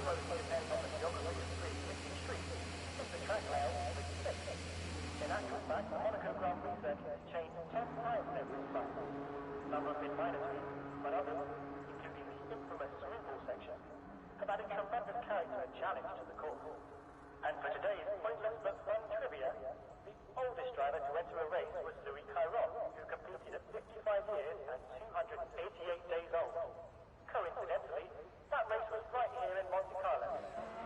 mostly depends on the geography of pre-existing streets, if the track layout is fixed. In actual fact, the Monaco Grand Prix circuit has changed 10 times in every cycle. Some have been minor tweaks, but others, including the infamous swimming pool section, have added tremendous character and challenge to the course. And for today's pointless but fun trivia, the oldest driver to enter a race was Louis Chiron, who competed at 55 years and 288 days old. Coincidentally, that race was right here in Monte Carlo.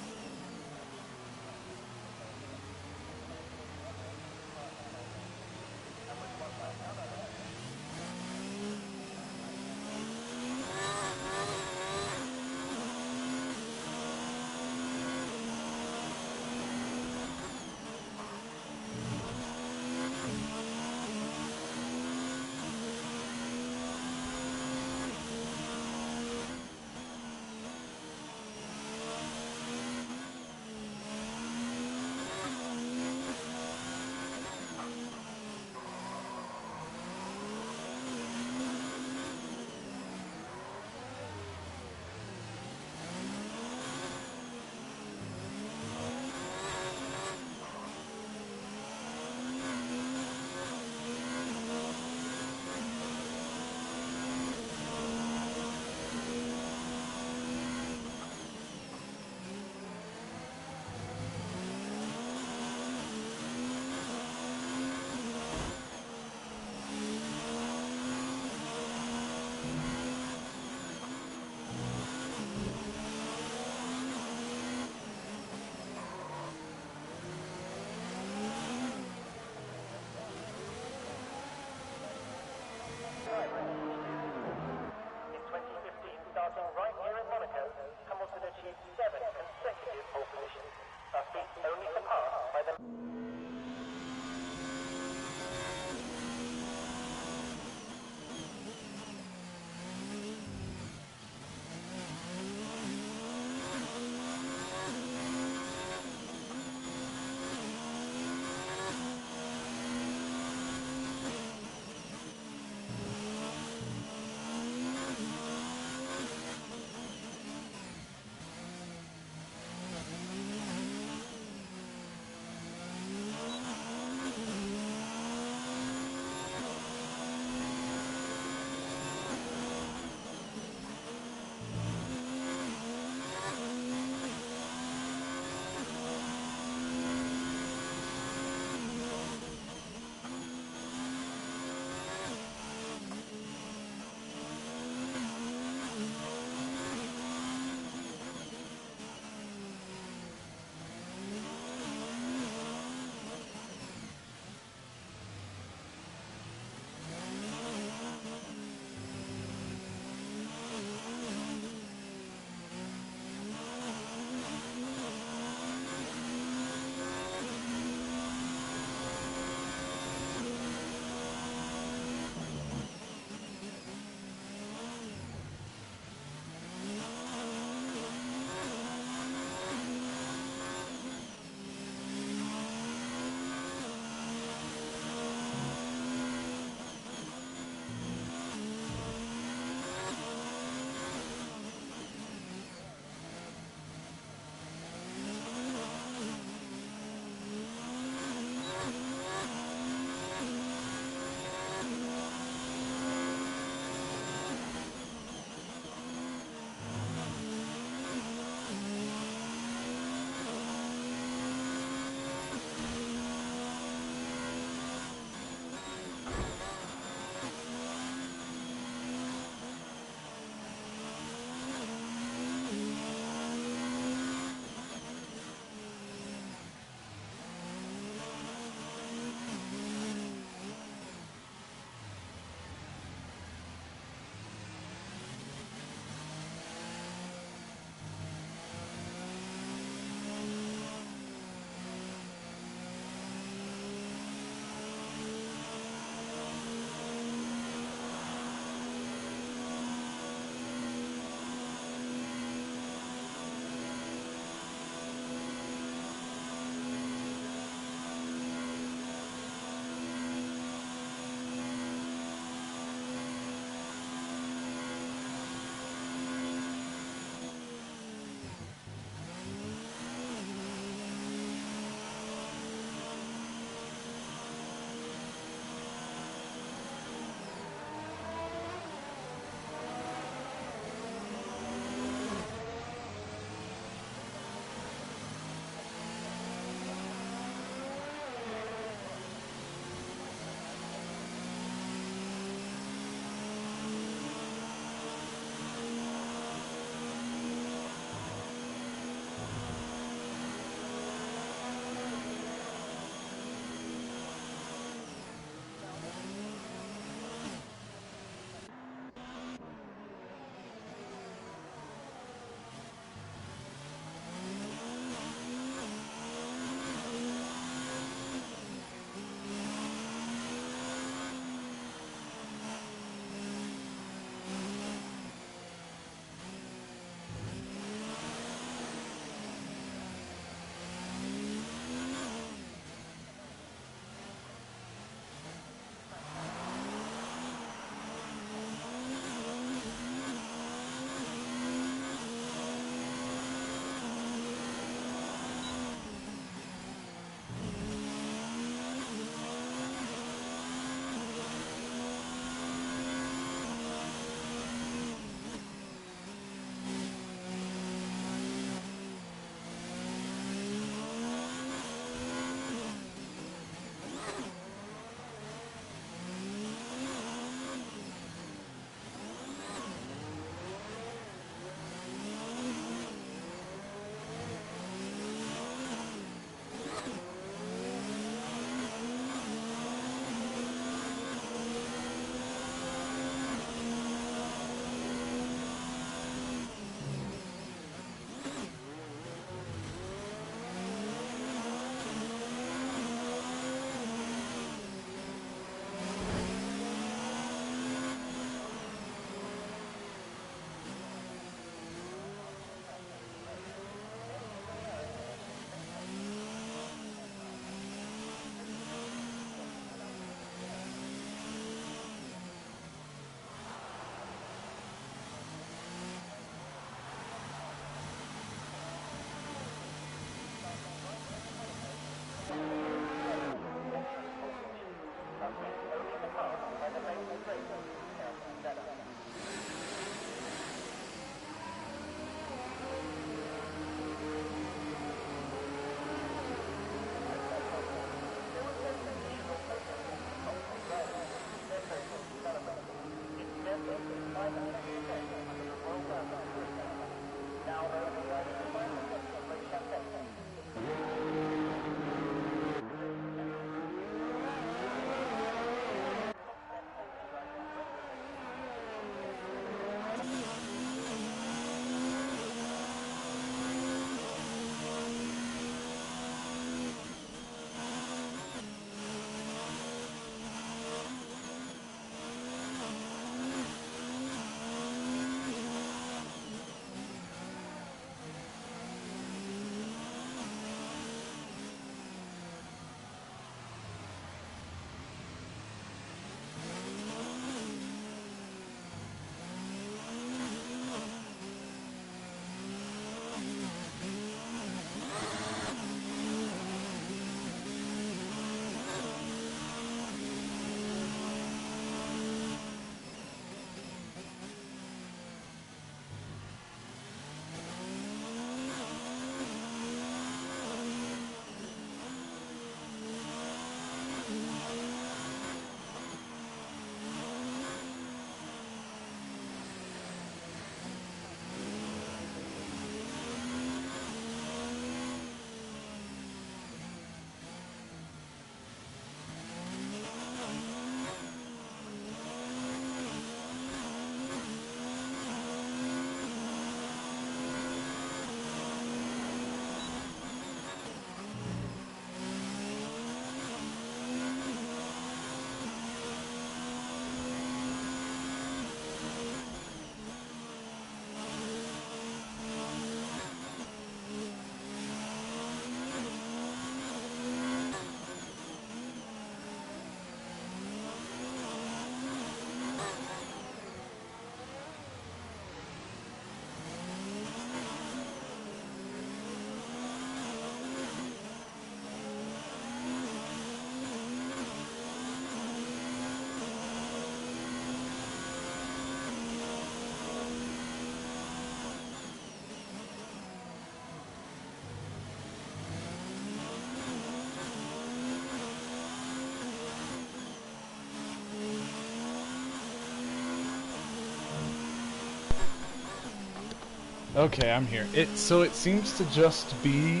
Okay, I'm here. So it seems to just be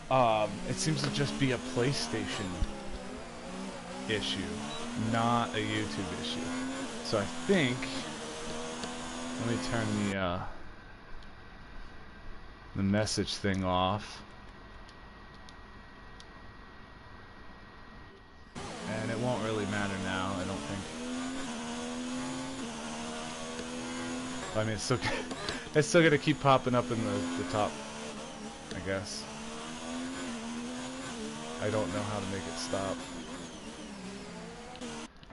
a PlayStation issue, not a YouTube issue. So I think, let me turn the message thing off. And it won't really matter now, I don't think. I mean, it's still gonna keep popping up in the top, I guess. I don't know how to make it stop.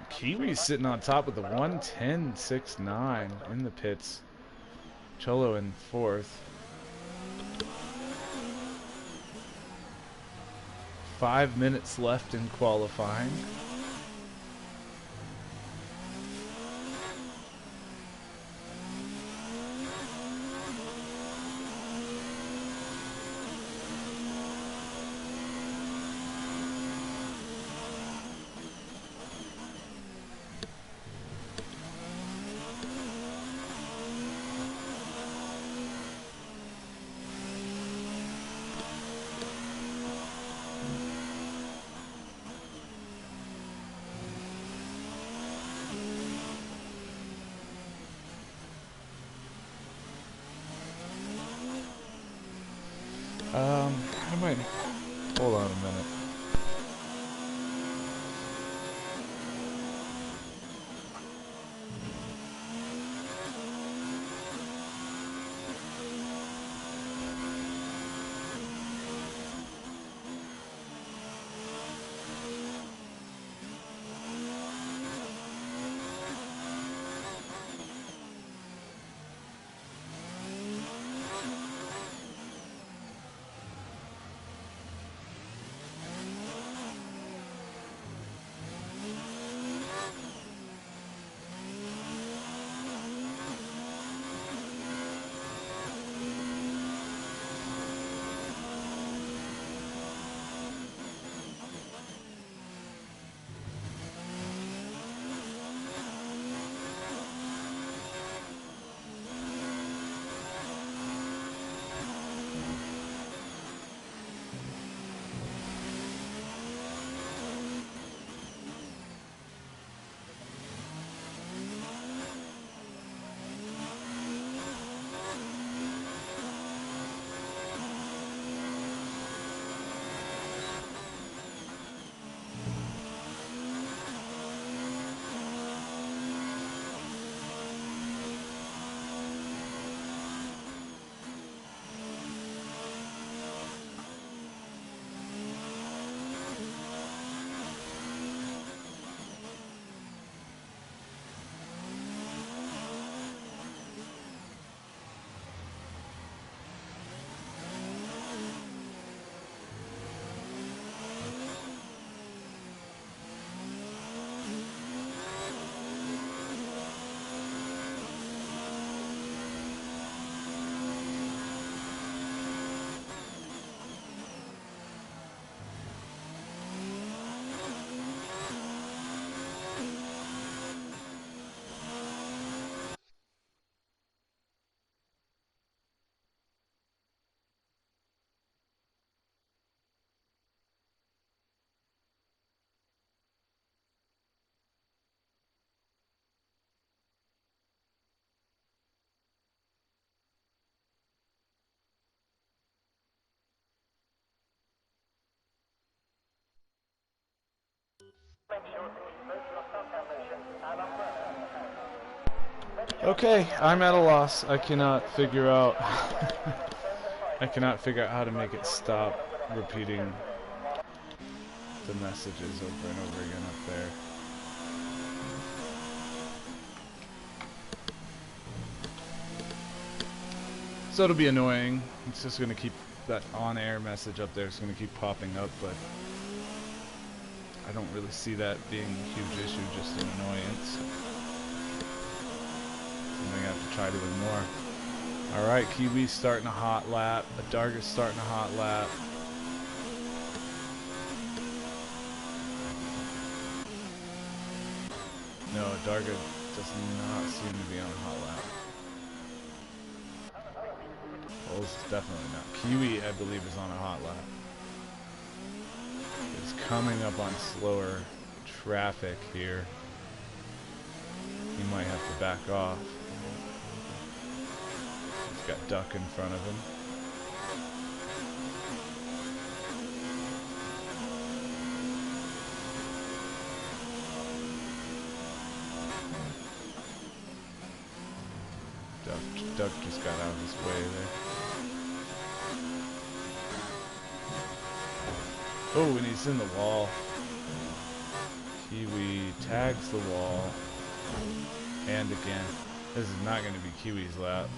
Kiwi's sitting on top with the 1:10.69 in the pits. Cholo in 4th. 5 minutes left in qualifying. I might hold on a minute. Okay, I'm at a loss. I cannot figure out I cannot figure out how to make it stop repeating the messages over and over again up there. So it'll be annoying. It's just gonna keep that on-air message up there. It's gonna keep popping up, but I don't really see that being a huge issue, just an annoyance. Something I have to try doing more. Alright, Kiwi's starting a hot lap. Adarga's starting a hot lap. No, Adarga does not seem to be on a hot lap. Vols is definitely not. Kiwi, I believe, is on a hot lap. He's coming up on slower traffic here. He might have to back off. He's got Duck in front of him. Duck just got out of his way there. Oh, and he's in the wall. Kiwi tags the wall. And again. This is not going to be Kiwi's lap.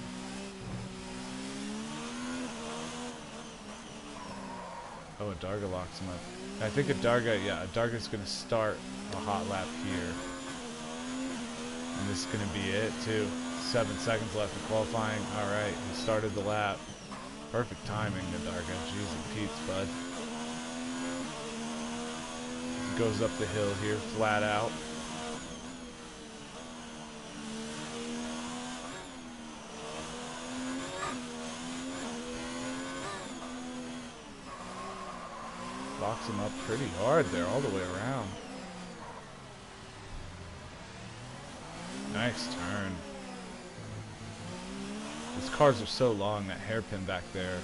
Oh, Adarga locks him up. I think Adarga's going to start a hot lap here. And this is going to be it, too. 7 seconds left in qualifying. Alright, he started the lap. Perfect timing, Adarga. Jeez and Pete's, bud. He goes up the hill here, flat out. Locks him up pretty hard there, all the way around. Nice turn. These cars are so long, that hairpin back there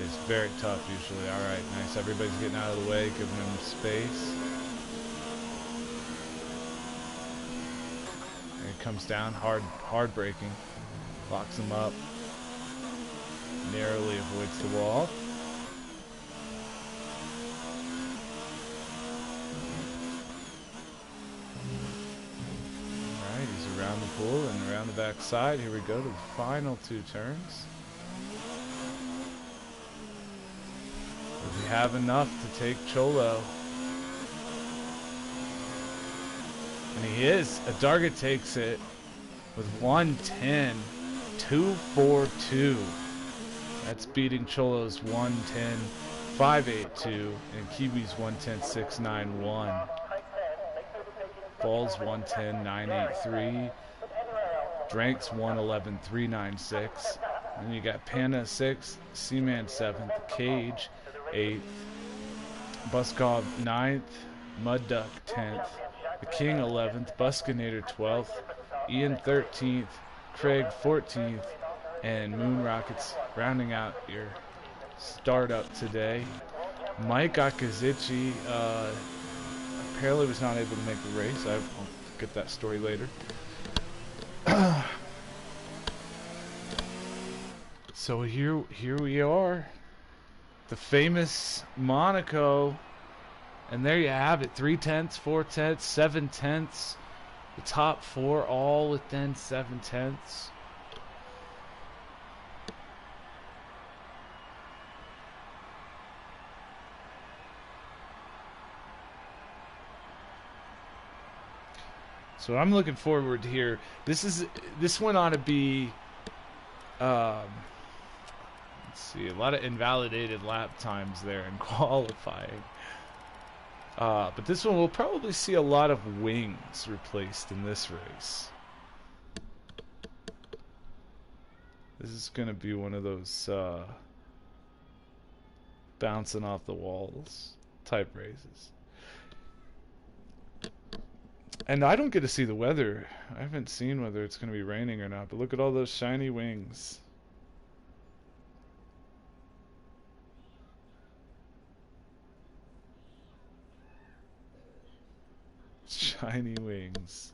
is very tough usually. Alright, nice. Everybody's getting out of the way, giving him space. And it comes down, hard braking. Locks him up. Narrowly avoids the wall. Around the pool and around the back side. Here we go to the final 2 turns. Does he have enough to take Cholo? And he is. Adarga takes it with 110, 242. That's beating Cholo's 110, 582 and Kiwi's 110, 691. Vols 110, 983. Drank's 111, 396. And you got Panda 6th, SeaMan 7th, Kage 8th, Mabbuskov 9th, Mudduck 10th, the King 11th, Buskynator 12th, Ian 13th, Craig 14th, and Moon Rockets rounding out your startup today. Mike Akazichi apparently was not able to make the race. I'll get that story later. So here we are, the famous Monaco, and there you have it. 3/10, 4/10, 7/10. The top 4 all within 7/10. So I'm looking forward to here. This one ought to be, let's see, a lot of invalidated lap times there in qualifying. But this one we'll probably see a lot of wings replaced in this race. This is going to be one of those bouncing off the walls type races. And I don't get to see the weather. I haven't seen whether it's going to be raining or not, but look at all those shiny wings. Shiny wings.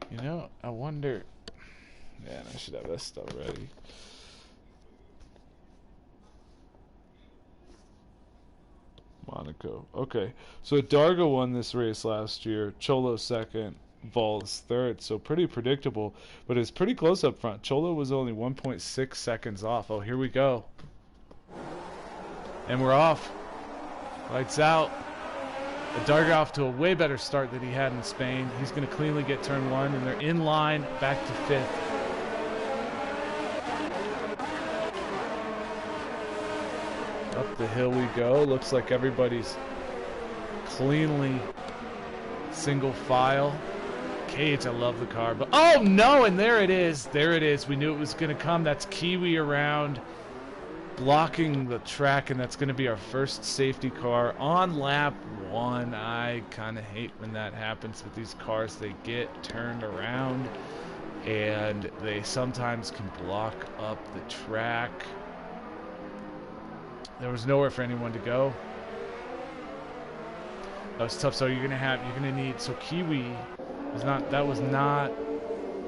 You know, I wonder... Man, I should have this stuff ready. Monaco. Okay, so Adarga won this race last year. Cholo 2nd. Vols 3rd. So pretty predictable, but it's pretty close up front. Cholo was only 1.6 seconds off. Oh, here we go. And we're off. Lights out. Adarga off to a way better start than he had in Spain. He's going to cleanly get turn 1, and they're in line back to 5th. Up the hill we go. Looks like everybody's cleanly single file. Kage, I love the car, but oh no, and there it is. There it is. We knew it was going to come. That's Kiwi around, blocking the track, and that's going to be our first safety car on lap 1. I kind of hate when that happens with these cars. They get turned around, and they sometimes can block up the track. There was nowhere for anyone to go. That was tough. So you're gonna need. So Kiwi was not. That was not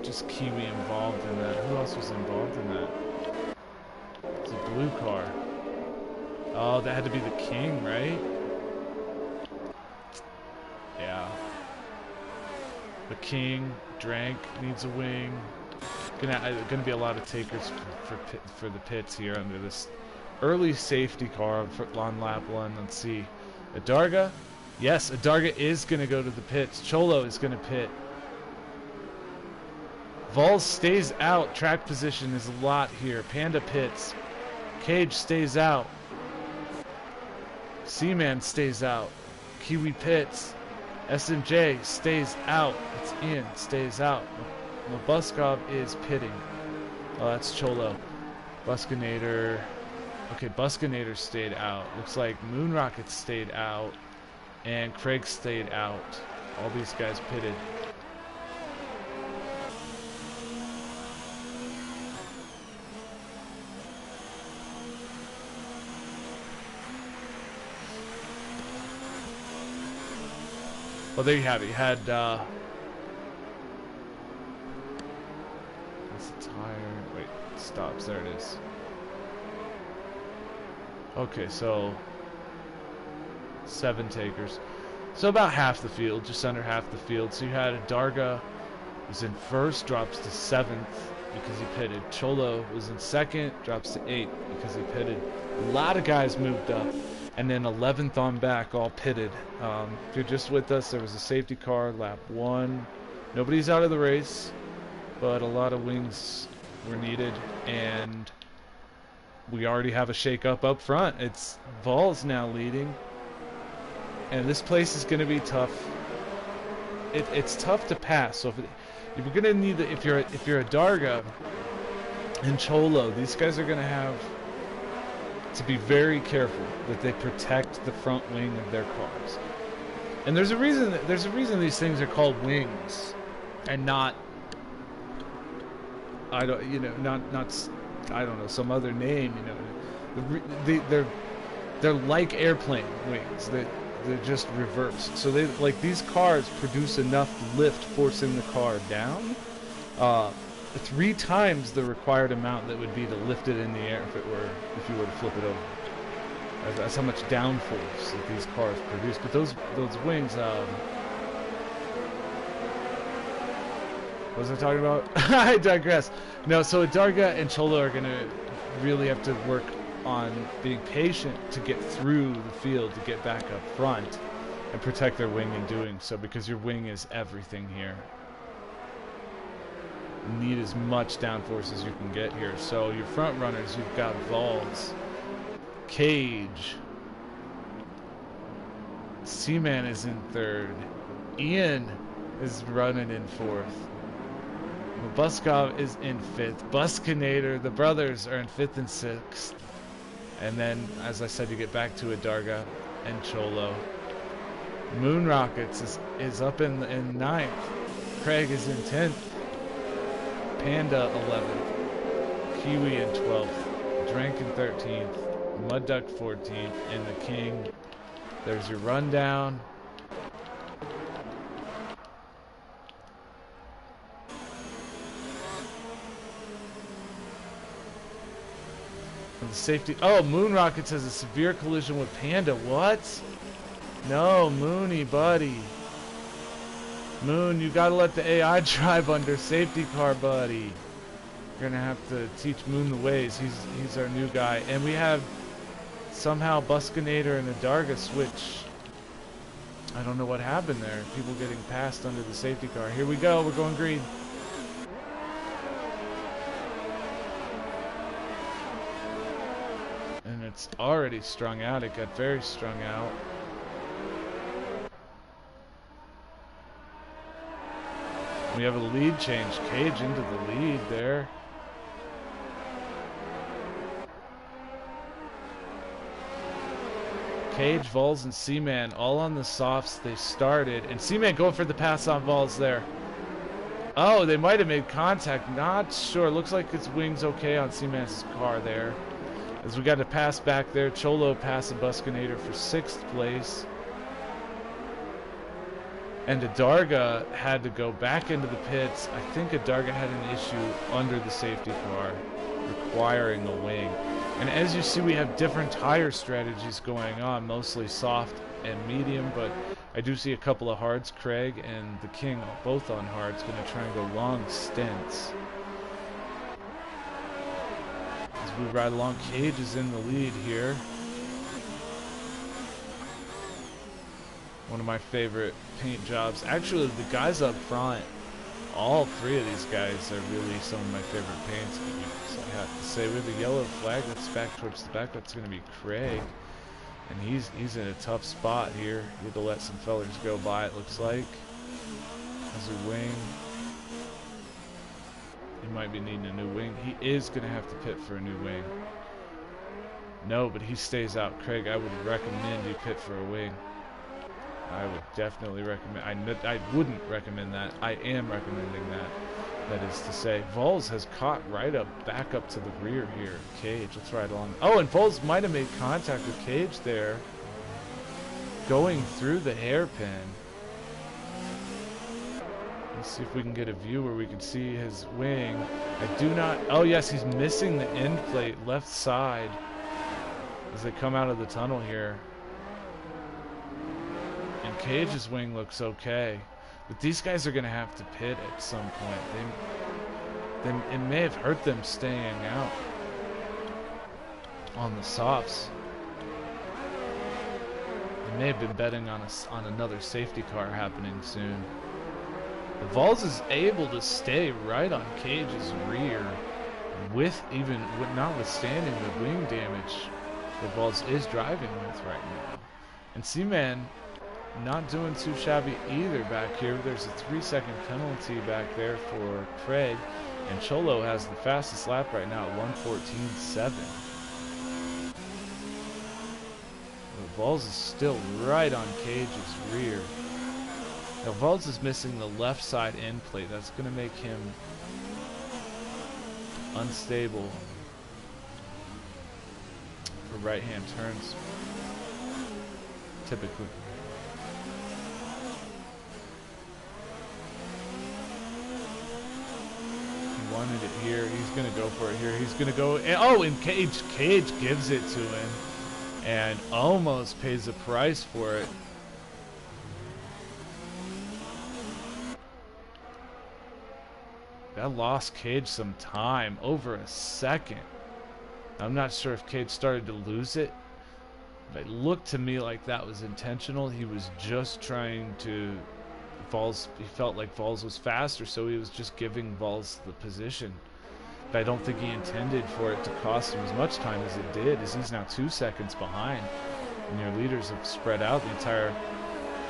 just Kiwi involved in that. Who else was involved in that? It's a blue car. Oh, that had to be the king, right? Yeah. The king Drank needs a wing. Gonna be a lot of takers for the pits here under this early safety car on lap 1. Let's see. Adarga. Yes, Adarga is going to go to the pits. Cholo is going to pit. Vols stays out. Track position is a lot here. Panda pits. Kage stays out. SeaMan stays out. Kiwi pits. S&J stays out. It's in. Stays out. Mabbuskov is pitting. Oh, that's Cholo. Buskynator. Okay, Buskynator stayed out. Looks like Moonrocket stayed out. And Craig stayed out. All these guys pitted. Well, there you have it. You had, that's the tire. Wait, it stops. There it is. Okay, so 7 takers. So about half the field, just under half the field. So you had Adarga was in first, drops to 7th because he pitted. Cholo was in second, drops to 8th because he pitted. A lot of guys moved up. And then 11th on back, all pitted. If you're just with us, there was a safety car, lap 1. Nobody's out of the race, but a lot of wings were needed. And we already have a shake-up up front. It's Vols now leading. And this place is going to be tough. It's tough to pass. So if you're going to need, if you're Adarga and Cholo, these guys are going to have to be very careful that they protect the front wing of their cars. And there's a reason these things are called wings, and not I don't know, some other name. They're like airplane wings. They're just reversed. So they, like, these cars produce enough lift forcing the car down. 3 times the required amount that would be to lift it in the air if you were to flip it over. That's how much downforce that these cars produce. But those wings, what was I talking about? I digress. No, so Adarga and Cholo are gonna really have to work on being patient to get through the field, to get back up front and protect their wing in doing so, because your wing is everything here. You need as much downforce as you can get here. So your front runners, you've got Vols, Kage, SeaMan is in 3rd, Ian is running in 4th, Mabbuskov is in 5th, Buskynator, the brothers are in 5th and 6th, and then, as I said, you get back to Adarga and Cholo. Moon Rockets is up in 9th, Craig is in 10th, Panda 11th, Kiwi in 12th, Drank in 13th, Mud Duck 14th, and the King. There's your rundown. And the safety. Oh, Moon Rockets has a severe collision with Panda. What? No, Moony, buddy. Moon, you gotta let the AI drive under safety car, buddy. You're gonna have to teach Moon the ways. He's our new guy. And we have somehow Buskynator and Adarga switch. I don't know what happened there. People getting passed under the safety car. Here we go. We're going green. And it's already strung out. It got very strung out. We have a lead change. Kage into the lead there. Kage, Vols, and SeaMan all on the softs. They started. And SeaMan going for the pass on Vols there. Oh, they might have made contact. Not sure. Looks like his wing's okay on SeaMan's car there. As we got a pass back there. Cholo passing Buskynator for 6th place. And Adarga had to go back into the pits. I think Adarga had an issue under the safety car, requiring a wing. And as you see, we have different tire strategies going on, mostly soft and medium, but I do see a couple of hards. Craig and the King, both on hards, going to try and go long stints. As we ride along, Kage is in the lead here. One of my favorite paint jobs. Actually, the guys up front, all 3 of these guys are really some of my favorite paints. So I have to say, we have a yellow flag that's back towards the back. That's going to be Craig. And he's in a tough spot here. He had to let some fellers go by, it looks like. Has a wing. He might be needing a new wing. He is going to have to pit for a new wing. No, but he stays out. Craig, I would recommend you pit for a wing. I would definitely recommend. I wouldn't recommend that. I am recommending that. That is to say, Vols has caught right up, back up to the rear here. Kage, let's ride along. Oh, and Vols might have made contact with Kage there, going through the hairpin. Let's see if we can get a view where we can see his wing. I do not. Oh yes, he's missing the end plate, left side, as they come out of the tunnel here. And Kage's wing looks okay, but these guys are going to have to pit at some point. It may have hurt them staying out on the softs. They may have been betting on another safety car happening soon. The Vols is able to stay right on Kage's rear, notwithstanding the wing damage the Vols is driving with right now. And SeaMan not doing too shabby either back here. There's a 3-second penalty back there for Craig, and Cholo has the fastest lap right now at 1:14.7. The Vols is still right on Kage's rear. Now Vols is missing the left side end plate. That's going to make him unstable for right-hand turns, typically. Wanted it here. He's going to go for it here. He's going to go. And Kage gives it to him and almost pays the price for it. That lost Kage some time, over a second. I'm not sure if Kage started to lose it, but it looked to me like that was intentional. He was just trying to. Vols, he felt like Vols was faster, so he was just giving Vols the position. But I don't think he intended for it to cost him as much time as it did, as he's now 2 seconds behind. And your leaders have spread out. The entire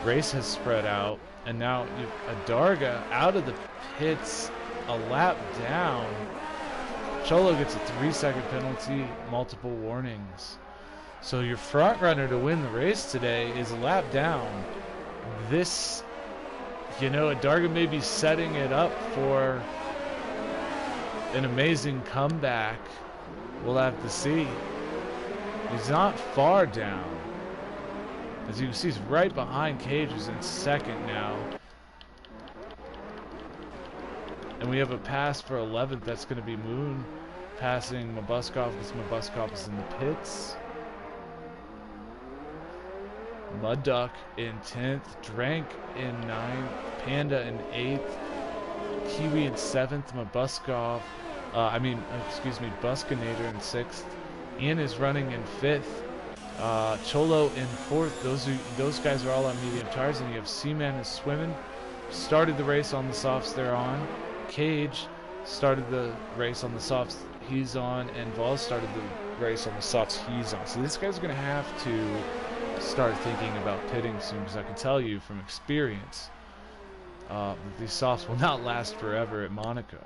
race has spread out. And now Adarga out of the pits, a lap down. Cholo gets a 3-second penalty, multiple warnings. So your front runner to win the race today is a lap down. This, Adarga may be setting it up for an amazing comeback. We'll have to see. He's not far down. As you can see, he's right behind Kage, who's in second now. And we have a pass for 11th. That's going to be Moon passing Mabbuskov, because Mabbuskov is in the pits. Mudduck in 10th, Drank in 9th, Panda in 8th, Kiwi in 7th, Buskynator in 6th. Ian is running in 5th, Cholo in 4th. Those guys are all on medium tires, and you have SeaMan is swimming. Started the race on the softs they're on. Kage started the race on the softs he's on, and Vols started the race on the softs he's on. So these guys are going to have to start thinking about pitting soon, because I can tell you from experience, These softs will not last forever at Monaco.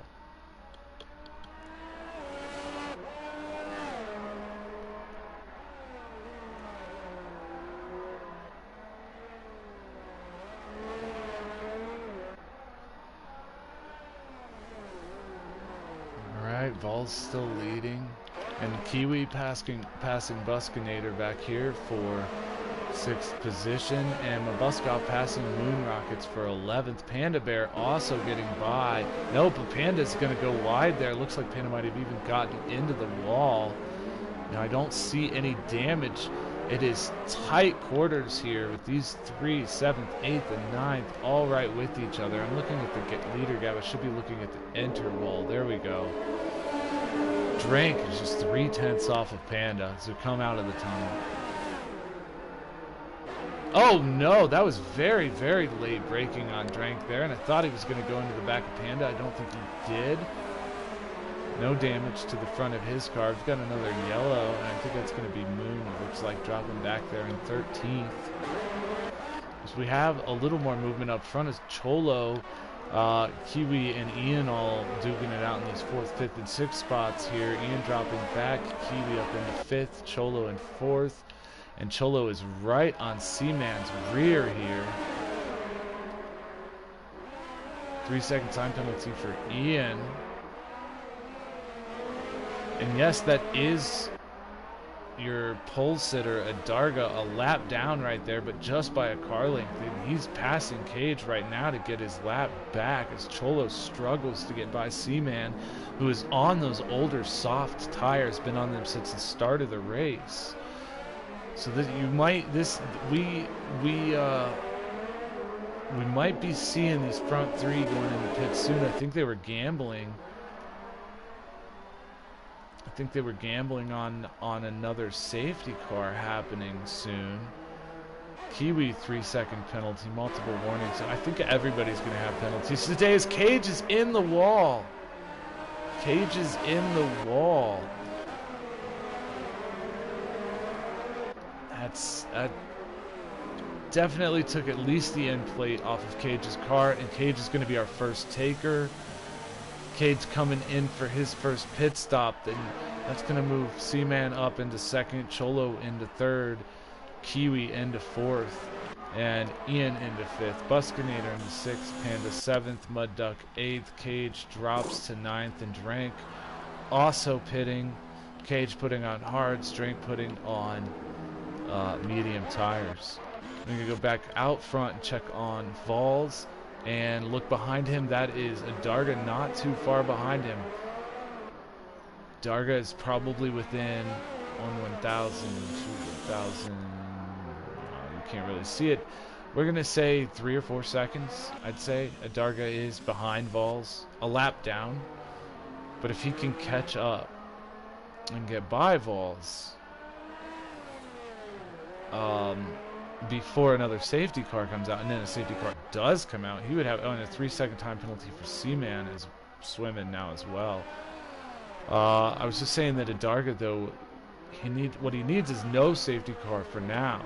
Alright, Vols still leading. And Kiwi passing Buskynator back here for 6th position, and Mabbuskov passing Moon Rockets for 11th. Panda Bear also getting by. Nope, but Panda's going to go wide there. Looks like Panda might have even gotten into the wall. Now, I don't see any damage. It is tight quarters here with these 3, 7th, 8th, and 9th all right with each other. I'm looking at the leader gap. I should be looking at the enter wall. There we go. Drank is just 3/10 off of Panda as we come out of the tunnel. Oh no, that was very, very late braking on Drank there, and I thought he was going to go into the back of Panda. I don't think he did. No damage to the front of his car. We've got another yellow, and I think that's going to be Moon. It looks like dropping back there in 13th. So we have a little more movement up front as Cholo, Kiwi, and Ian all duking it out in these 4th, 5th, and 6th spots here. Ian dropping back, Kiwi up into 5th, Cholo in 4th. And Cholo is right on SeaMan's rear here. 3-second time penalty for Ian. And yes, that is your pole sitter, Adarga, a lap down right there, but just by a car length. And he's passing Kage right now to get his lap back as Cholo struggles to get by SeaMan, who is on those older soft tires, been on them since the start of the race. So that you might we might be seeing these front 3 going into pit soon. I think they were gambling. I think they were gambling on another safety car happening soon. Kiwi 3-second penalty, multiple warnings. So I think everybody's going to have penalties today as Kage is in the wall. Kage is in the wall. That definitely took at least the end plate off of Kage's car, and Kage is going to be our first taker. Kage coming in for his first pit stop, then that's going to move SeaMan up into 2nd, Cholo into 3rd, Kiwi into 4th, and Ian into 5th, Buskynator into 6th, Panda 7th, Mudduck 8th, Kage drops to 9th, and Drank also pitting. Kage putting on hards, Drank putting on medium tires. I'm going to go back out front and check on Vols and look behind him. That is Adarga, not too far behind him. Adarga is probably within 1,000, 2,000. You can't really see it. We're going to say 3 or 4 seconds, I'd say. Adarga is behind Vols, a lap down. But if he can catch up and get by Vols before another safety car comes out, and then a safety car does come out, he would have a 3-second time penalty for SeaMan is swimming now as well. I was just saying that Adarga, though, what he needs is no safety car for now.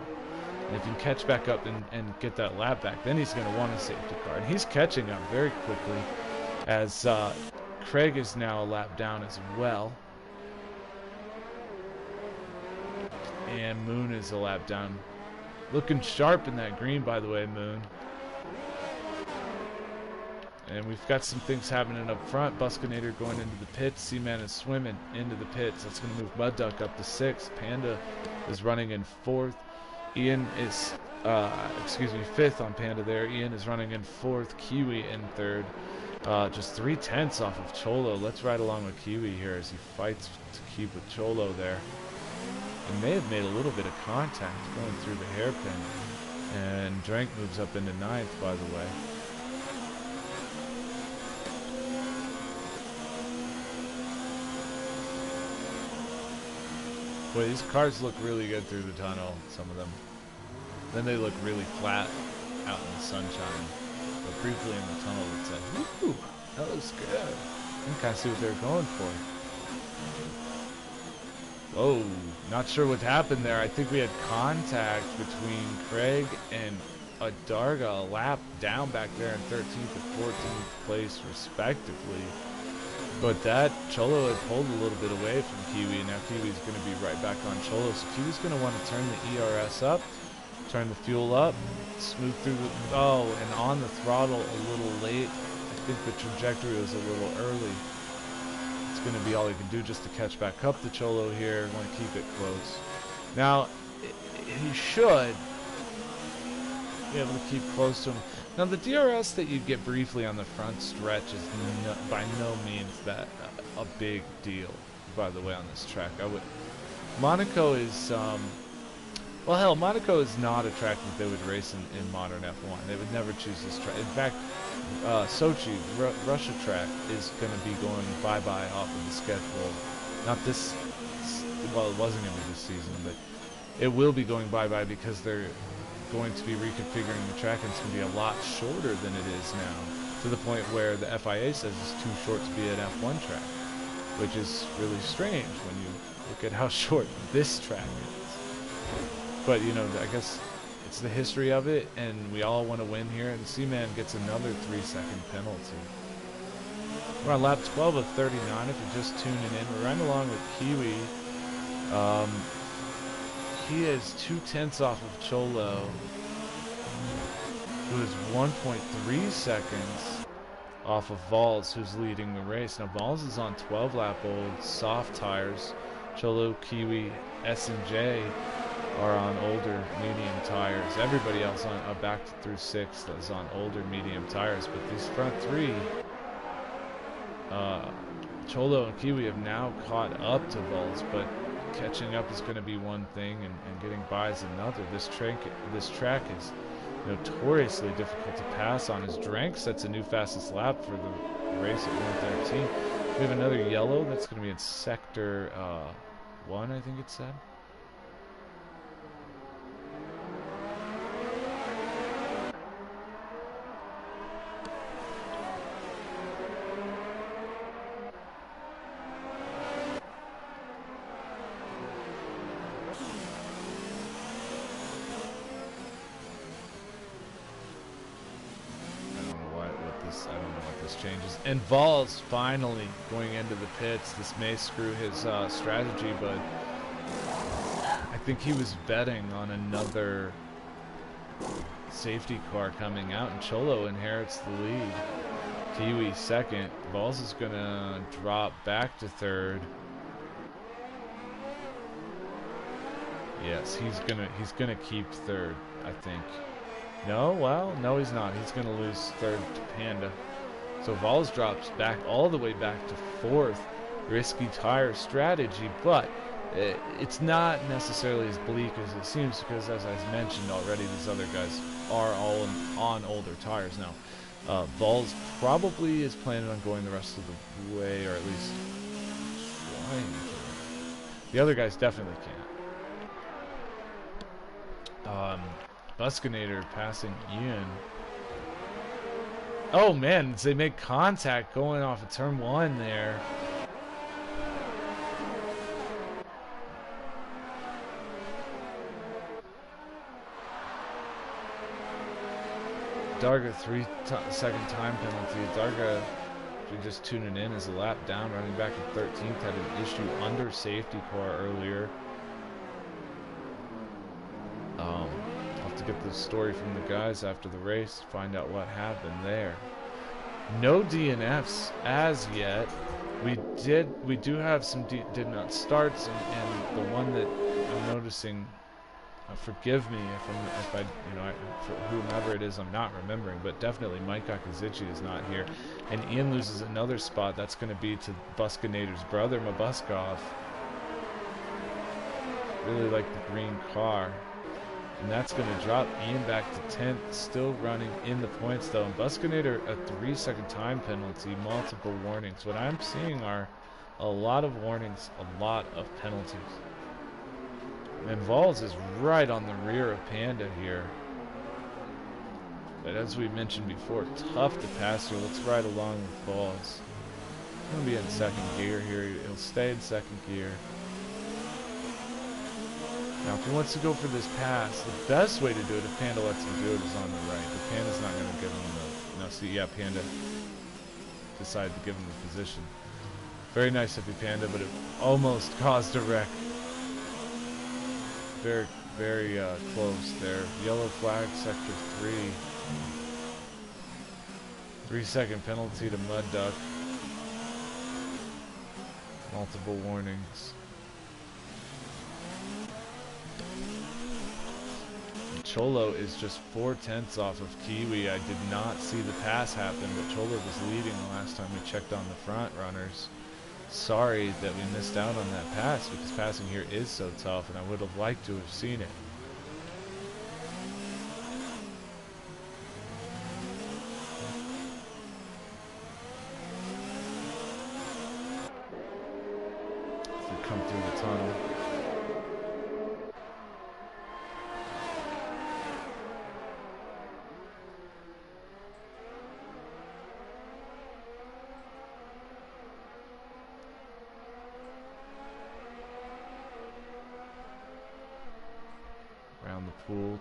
And if he can catch back up and get that lap back, then he's going to want a safety car. And he's catching up very quickly as Craig is now a lap down as well. And Moon is a lap down. Looking sharp in that green, by the way, Moon. And we've got some things happening up front. Buskynator going into the pits. SeaMan is swimming into the pits. That's going to move Mudduck up to 6th. Panda is running in 4th. Ian is, 5th on Panda there. Ian is running in 4th. Kiwi in 3rd. Just 3/10 off of Cholo. Let's ride along with Kiwi here as he fights to keep with Cholo there. He may have made a little bit of contact going through the hairpin. And Drank moves up into 9th, by the way. Boy, these cars look really good through the tunnel, some of them. Then they look really flat out in the sunshine. But briefly in the tunnel, it's like, ooh, that looks good. You can kind of see what they're going for. Oh, not sure what happened there. I think we had contact between Craig and Adarga a lap down back there in 13th and 14th place respectively. But that Cholo had pulled a little bit away from Kiwi, and now Kiwi's going to be right back on Cholo. So Kiwi's going to want to turn the ERS up, turn the fuel up, smooth through the, and on the throttle a little late. I think the trajectory was a little early. It's going to be all he can do just to catch back up to Cholo here. Want to keep it close. Now, he should be able to keep close to him. Now, the DRS that you get briefly on the front stretch is by no means that a big deal, by the way, on this track. Monaco is, well, hell, Monaco is not a track that they would race in modern F1. They would never choose this track. In fact, Sochi, Russia track, is going to be going bye-bye off of the schedule. Not this, well, it wasn't going to be this season, but it will be going bye-bye because they're going to be reconfiguring the track, and it's going to be a lot shorter than it is now, to the point where the FIA says it's too short to be an F1 track, which is really strange when you look at how short this track is. But, you know, I guess it's the history of it, and we all want to win here, and SeaMan gets another 3-second penalty. We're on lap 12 of 39 if you're just tuning in. We're right along with Kiwi. He is 0.2 off of Cholo, who is 1.3 seconds off of Vols, who's leading the race. Now, Vols is on 12-lap-old soft tires. Cholo, Kiwi, S&J are on older medium tires. Everybody else on back through 6 is on older medium tires. But these front three, Cholo and Kiwi, have now caught up to Vols, but catching up is going to be one thing, and getting by is another. This track is notoriously difficult to pass on, as Drank sets a new fastest lap for the race at 1:13. We have another yellow that's going to be in sector 1, I think it said. Changes. And Vols finally going into the pits. This may screw his strategy, but I think he was betting on another safety car coming out, and Cholo inherits the lead. Kiwi second. Vols is gonna drop back to third. Yes, he's gonna keep third, I think. No, well, no, he's not. He's gonna lose third to Panda. So Vols drops back all the way back to fourth. Risky tire strategy, but it's not necessarily as bleak as it seems, because, as I mentioned already, these other guys are all on older tires now. Vols probably is planning on going the rest of the way, or at least trying to. The other guys definitely can't. Buskynator passing Ian. Oh man, they make contact going off of turn 1 there. Adarga 3-second time penalty. Adarga, if you're just tuning in, is a lap down, running back in 13th. Had an issue under safety car earlier. I'll have to get the story from the guys after the race, find out what happened there. No DNFs as yet. We do have some did not starts, and the one that I'm noticing, forgive me if I for whomever it is I'm not remembering, but definitely Mike Akazici is not here, and Ian loses another spot. That's going to be to Buskynator's brother, Mabbuskov. Really like the green car. And that's going to drop Ian back to 10th, still running in the points though. And Buskynator, a 3-second time penalty, multiple warnings. What I'm seeing are a lot of warnings, a lot of penalties. And Vols is right on the rear of Panda here. But as we mentioned before, tough to pass here. Let's ride along with Vols. He's going to be in second gear here. He'll stay in second gear. Now, if he wants to go for this pass, the best way to do it, if Panda lets him do it, is on the right. But Panda's not going to give him the... No, see, yeah, Panda decided to give him the position. Very nice of you, Panda, but it almost caused a wreck. Very, very close there. Yellow flag, sector 3. 3-second penalty to Mabbuskov. Multiple warnings. Cholo is just 4/10 off of Kiwi. I did not see the pass happen, but Cholo was leading the last time we checked on the front runners. Sorry that we missed out on that pass, because passing here is so tough, and I would have liked to have seen it. If we come through the tunnel. Around the pool.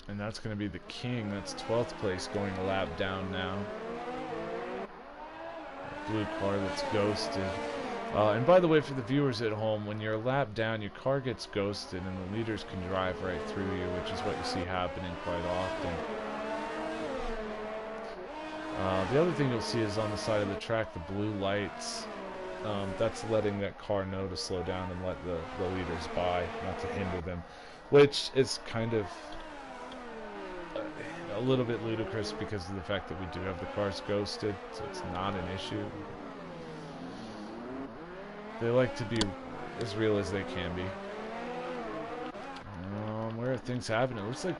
And that's going to be the king. That's 12th place going a lap down now. Blue car that's ghosted. And by the way, for the viewers at home, when you're a lap down, your car gets ghosted and the leaders can drive right through you, which is what you see happening quite often. The other thing you'll see is on the side of the track, the blue lights. That's letting that car know to slow down and let the leaders by, not to hinder them, which is kind of a little bit ludicrous because of the fact that we do have the cars ghosted, so it's not an issue. They like to be as real as they can be. Where are things happening? It looks like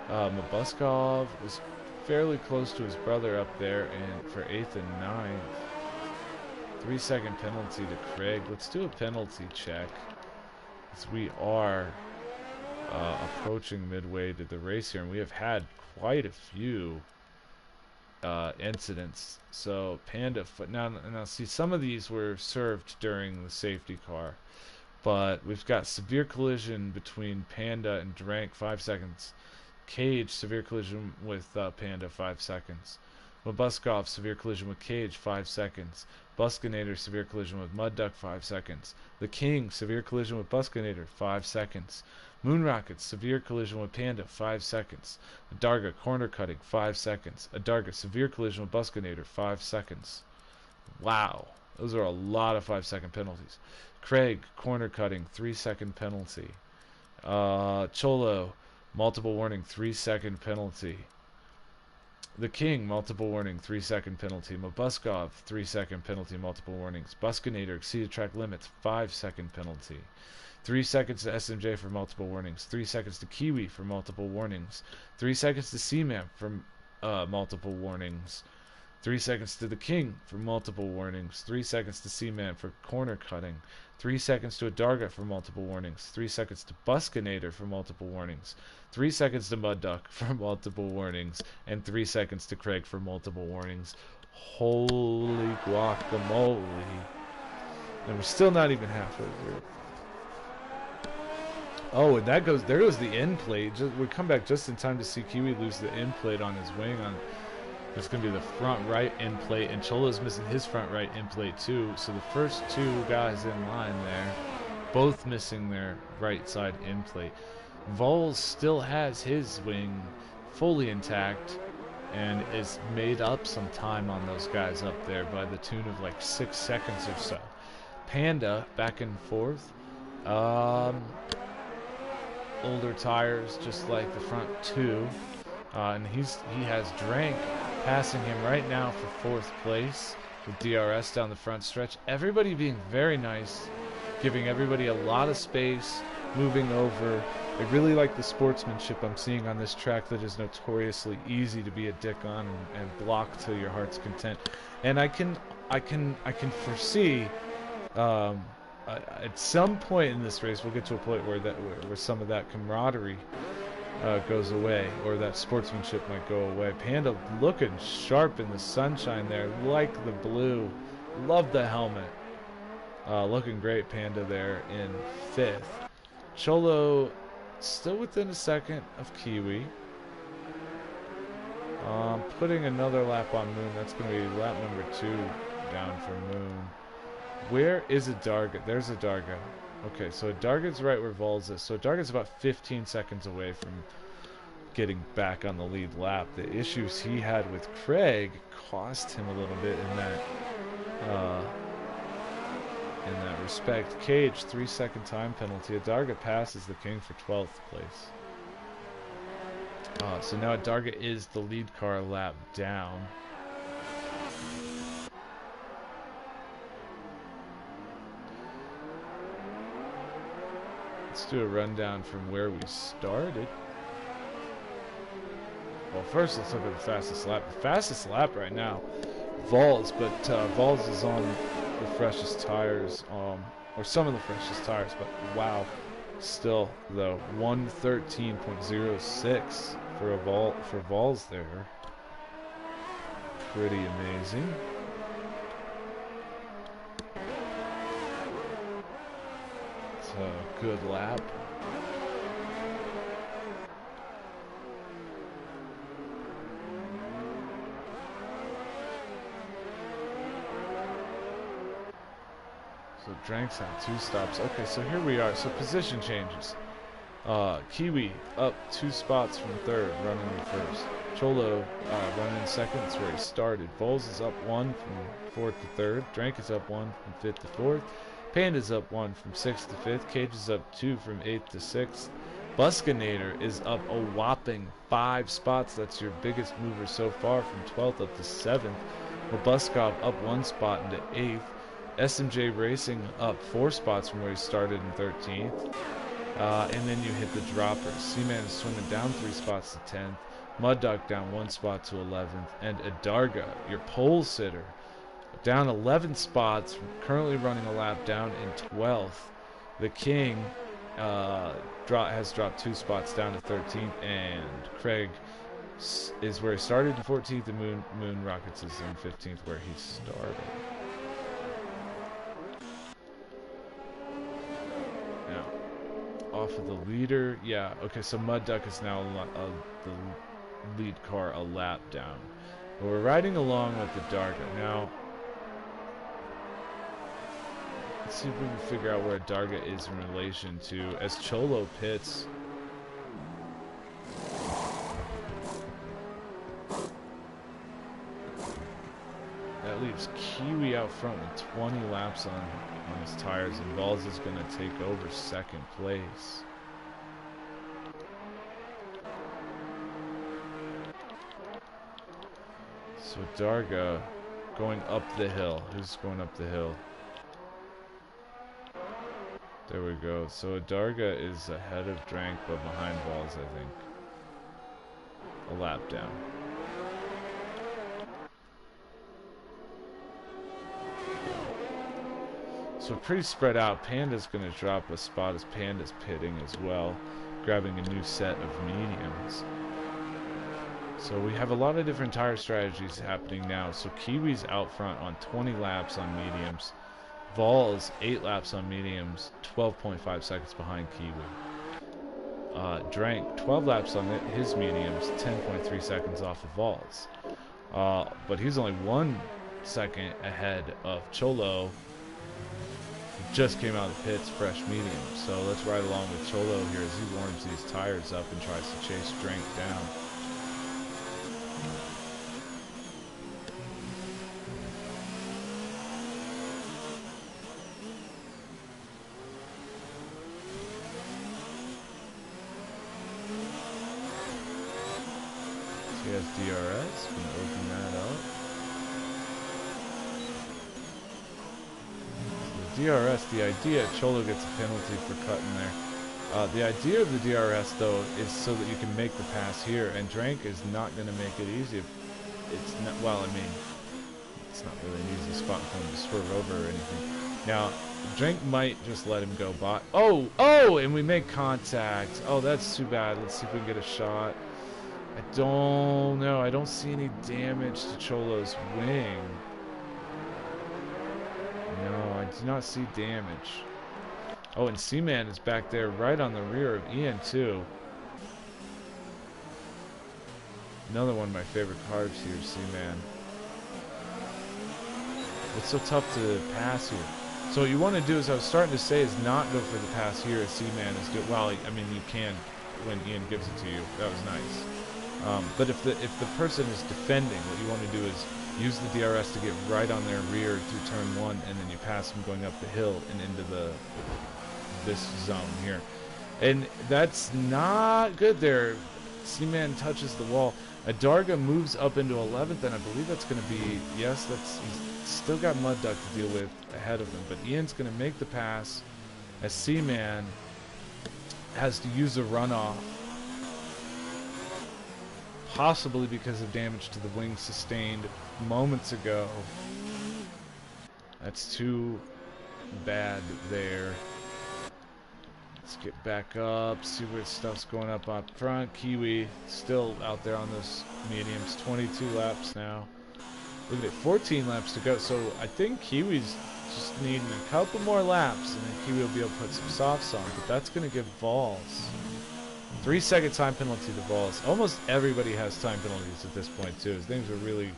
Mabbuskov was fairly close to his brother up there and for 8th and 9th. 3-second penalty to Craig. Let's do a penalty check, as we are approaching midway to the race here, and we have had quite a few incidents. So Panda, now see, some of these were served during the safety car, but we've got severe collision between Panda and Drank, 5 seconds. Kage, severe collision with Panda, 5 seconds. Mabbuskov, severe collision with Kage, 5 seconds. Buskynator, severe collision with Mabbuskov, 5 seconds. The King, severe collision with Buskynator, 5 seconds. Moonrocket, severe collision with Panda, 5 seconds. Adarga, corner cutting, 5 seconds. Adarga, severe collision with Buskynator, 5 seconds. Wow, those are a lot of 5-second penalties. Craig, corner cutting, 3-second penalty. Cholo, multiple warning, 3-second penalty. The King, multiple warning, 3-second penalty. Mabbuskov, 3-second penalty, multiple warnings. Buskynator, exceeded track limits, 5-second penalty. 3 seconds to SMJ for multiple warnings. 3 seconds to Kiwi for multiple warnings. 3 seconds to SeaMan for multiple warnings. 3 seconds to the King for multiple warnings. 3 seconds to SeaMan for corner cutting. 3 seconds to Adarga for multiple warnings. 3 seconds to Buskynator for multiple warnings. 3 seconds to Mabbuskov for multiple warnings. And 3 seconds to Craig for multiple warnings. Holy guacamole. And we're still not even halfway through. Oh, and there goes the end plate. We come back just in time to see Kiwi lose the end plate on his wing. It's going to be the front right end plate, and Cholo's missing his front right end plate too. So the first two guys in line there, both missing their right side end plate. Vols still has his wing fully intact and is made up some time on those guys up there by the tune of like 6 seconds or so. Panda back and forth. Older tires, just like the front two, and he has Drank passing him right now for 4th place with DRS down the front stretch. Everybody being very nice, giving everybody a lot of space, moving over. I really like the sportsmanship I'm seeing on this track that is notoriously easy to be a dick on and block to your heart's content. And I can foresee at some point in this race we'll get to a point where some of that camaraderie goes away, or that sportsmanship might go away. Panda looking sharp in the sunshine there, like the blue Love the helmet. Looking great, Panda there in 5th. Cholo still within a second of Kiwi. Putting another lap on Moon. That's going to be lap number 2 down for Moon. Where is Adarga? There's Adarga. Okay, so Adarga's right where Vols is. So Adarga's about 15 seconds away from getting back on the lead lap. The issues he had with Craig cost him a little bit in that respect. Kage, 3-second time penalty. Adarga passes the King for 12th place. So now Adarga is the lead car a lap down. Let's do a rundown from where we started. Well, first let's look at the fastest lap. The fastest lap right now, Vols, but Vols is on the freshest tires, or some of the freshest tires, but wow. Still, though, 113.06 for Vols there. Pretty amazing. It's a good lap. So Drank's on 2 stops. Okay, so here we are. So position changes. Kiwi up 2 spots from 3rd, running in 1st. Cholo running in 2nd. That's where he started. Vols is up 1 from 4th to 3rd. Drank is up 1 from 5th to 4th. Panda's up 1 from 6th to 5th. Kage is up 2 from 8th to 6th. Buskynator is up a whopping 5 spots. That's your biggest mover so far, from 12th up to 7th. Mabbuskov up 1 spot into 8th. SMJ Racing up 4 spots from where he started in 13th. And then you hit the droppers. SeaMan is swimming down 3 spots to 10th. Mudduck down 1 spot to 11th. And Adarga, your pole sitter, down 11 spots, currently running a lap down in 12th. The King has dropped 2 spots down to 13th. And Craig is where he started in 14th. And Moon Rockets is in 15th where he started. Off of the leader, yeah. Okay, so Mudduck is now the lead car a lap down. But we're riding along with the Adarga now. Let's see if we can figure out where Adarga is in relation to as Cholo pits. That leaves Kiwi out front with 20 laps on his tires, and Vols is going to take over 2nd place. So Adarga going up the hill. Who's going up the hill? There we go. So Adarga is ahead of Drank, but behind Vols, I think. A lap down. So pretty spread out. Panda's going to drop a spot as Panda's pitting as well, grabbing a new set of mediums. So we have a lot of different tire strategies happening now. So Kiwi's out front on 20 laps on mediums. Vols 8 laps on mediums, 12.5 seconds behind Kiwi. Drank 12 laps on his mediums, 10.3 seconds off of Vols. But he's only 1 second ahead of Cholo. Just came out of the pits, fresh medium. So let's ride along with Cholo here as he warms these tires up and tries to chase Drank down. So he has DRS, gonna open that up. DRS, the idea, Cholo gets a penalty for cutting there. The idea of the DRS, though, is so that you can make the pass here, and Drank is not going to make it easy. It's not, well, I mean, it's not really an easy spot for him to swerve over or anything. Now, Drank might just let him go by. Oh, and we make contact. Oh, that's too bad. Let's see if we can get a shot. I don't know. I don't see any damage to Cholo's wing. do not see damage. Oh, and SeaMan is back there right on the rear of Ian, too. Another one of my favorite cars here, SeaMan. It's so tough to pass here. So what you want to do, as I was starting to say, is not go for the pass here as SeaMan is doing. Well, I mean, you can when Ian gives it to you. That was nice. But if the person is defending, what you want to do is use the DRS to get right on their rear through turn 1, and then you pass them going up the hill and into this zone here. And that's not good there. SeaMan touches the wall. Adarga moves up into 11th, and I believe that's going to be, yes, he's still got Mud Duck to deal with ahead of him, but Ian's going to make the pass as SeaMan has to use a runoff, possibly because of damage to the wing sustained moments ago. That's too bad there. Let's get back up, see what stuff's going up front. Kiwi still out there on those mediums. 22 laps now. Look at it, 14 laps to go. So I think Kiwi's just needing a couple more laps, and then Kiwi will be able to put some softs on. But that's going to give Vols 3-second time penalty to Vols. Almost everybody has time penalties at this point too. Things are really.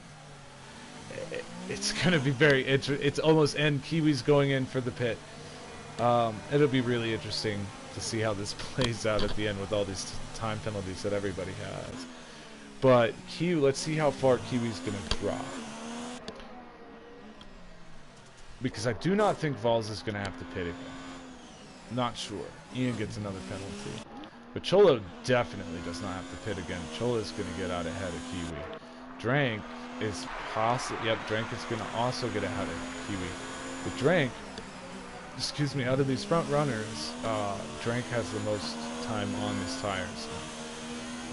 It's going to be very interesting. It's almost end. Kiwi's going in for the pit. It'll be really interesting to see how this plays out at the end with all these time penalties that everybody has. But Kiwi, let's see how far Kiwi's going to drop. Because I do not think Vols is going to have to pit again. Not sure. Ian gets another penalty. But Cholo definitely does not have to pit again. Cholo is going to get out ahead of Kiwi. Drank is possibly... Yep, Drank is going to also get ahead of Kiwi. But Drank... Excuse me, out of these front runners, Drank has the most time on his tires.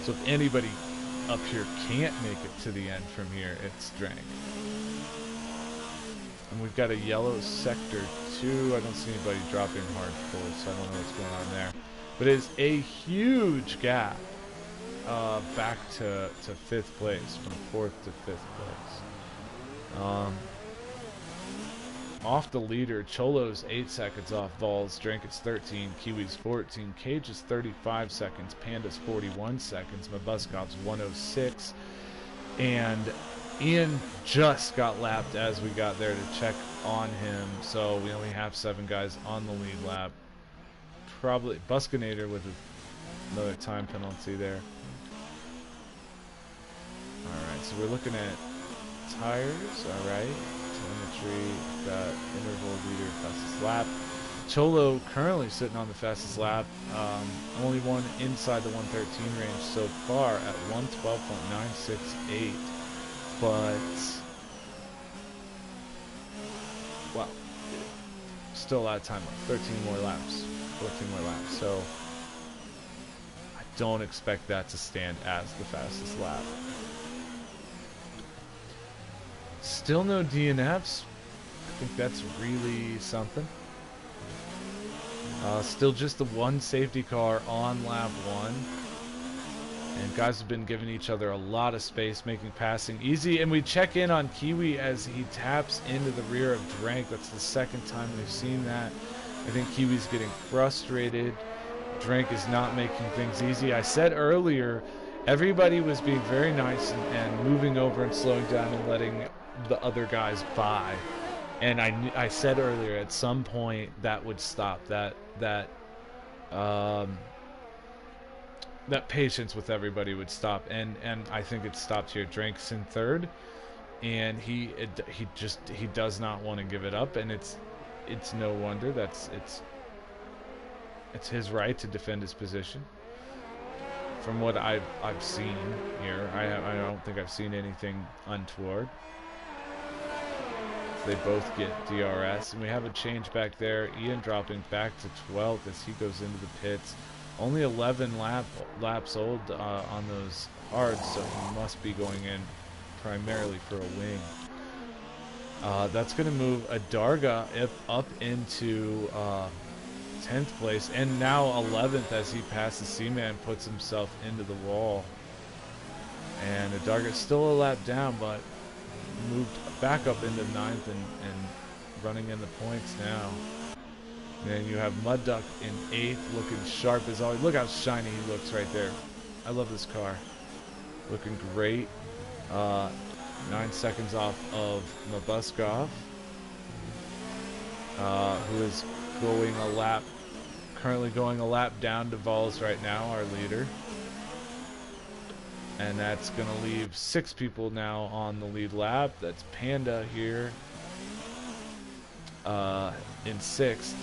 So if anybody up here can't make it to the end from here, it's Drank. And we've got a yellow sector too. I don't see anybody dropping hard forward, so I don't know what's going on there. But it is a huge gap back to 5th place, from 4th to 5th place. Off the leader, Cholo's 8 seconds off Vols, Drank is 13, Kiwi's 14, Kage is 35 seconds, Panda's 41 seconds, Mabbuskov's 106, and Ian just got lapped as we got there to check on him, so we only have 7 guys on the lead lap. Probably Buskynator with another time penalty there. Alright, so we're looking at tires, alright. Telemetry, got interval leader, fastest lap. Cholo currently sitting on the fastest lap. Only one inside the 113 range so far at 112.968. But, well, still a lot of time left. 13 more laps. 14 more laps. So, I don't expect that to stand as the fastest lap. Still no DNFs. I think that's really something. Still just the one safety car on lap 1. And guys have been giving each other a lot of space, making passing easy. And we check in on Kiwi as he taps into the rear of Drank. That's the second time we've seen that. I think Kiwi's getting frustrated. Drank is not making things easy. I said earlier, everybody was being very nice and moving over and slowing down and letting the other guys by. And I said earlier, at some point that would stop. That patience with everybody would stop, and I think it stopped here. Drank's in 3rd, and he does not want to give it up, and it's no wonder. It's his right to defend his position. From what I've seen here, I don't think I've seen anything untoward. They both get DRS, and we have a change back there. Ian dropping back to 12th as he goes into the pits. Only 11 laps old on those hards, so he must be going in primarily for a wing. That's going to move Adarga up into 10th place, and now 11th as he passes SeaMan, puts himself into the wall. And Adarga's still a lap down, but moved back up into 9th and running in the points now. And then you have Mud Duck in 8th, looking sharp as always. Look how shiny he looks right there. I love this car. Looking great. 9 seconds off of Mabbuskov, who is going a lap, currently going a lap down to Vols right now, our leader. And that's going to leave 6 people now on the lead lap. That's Panda here in 6th,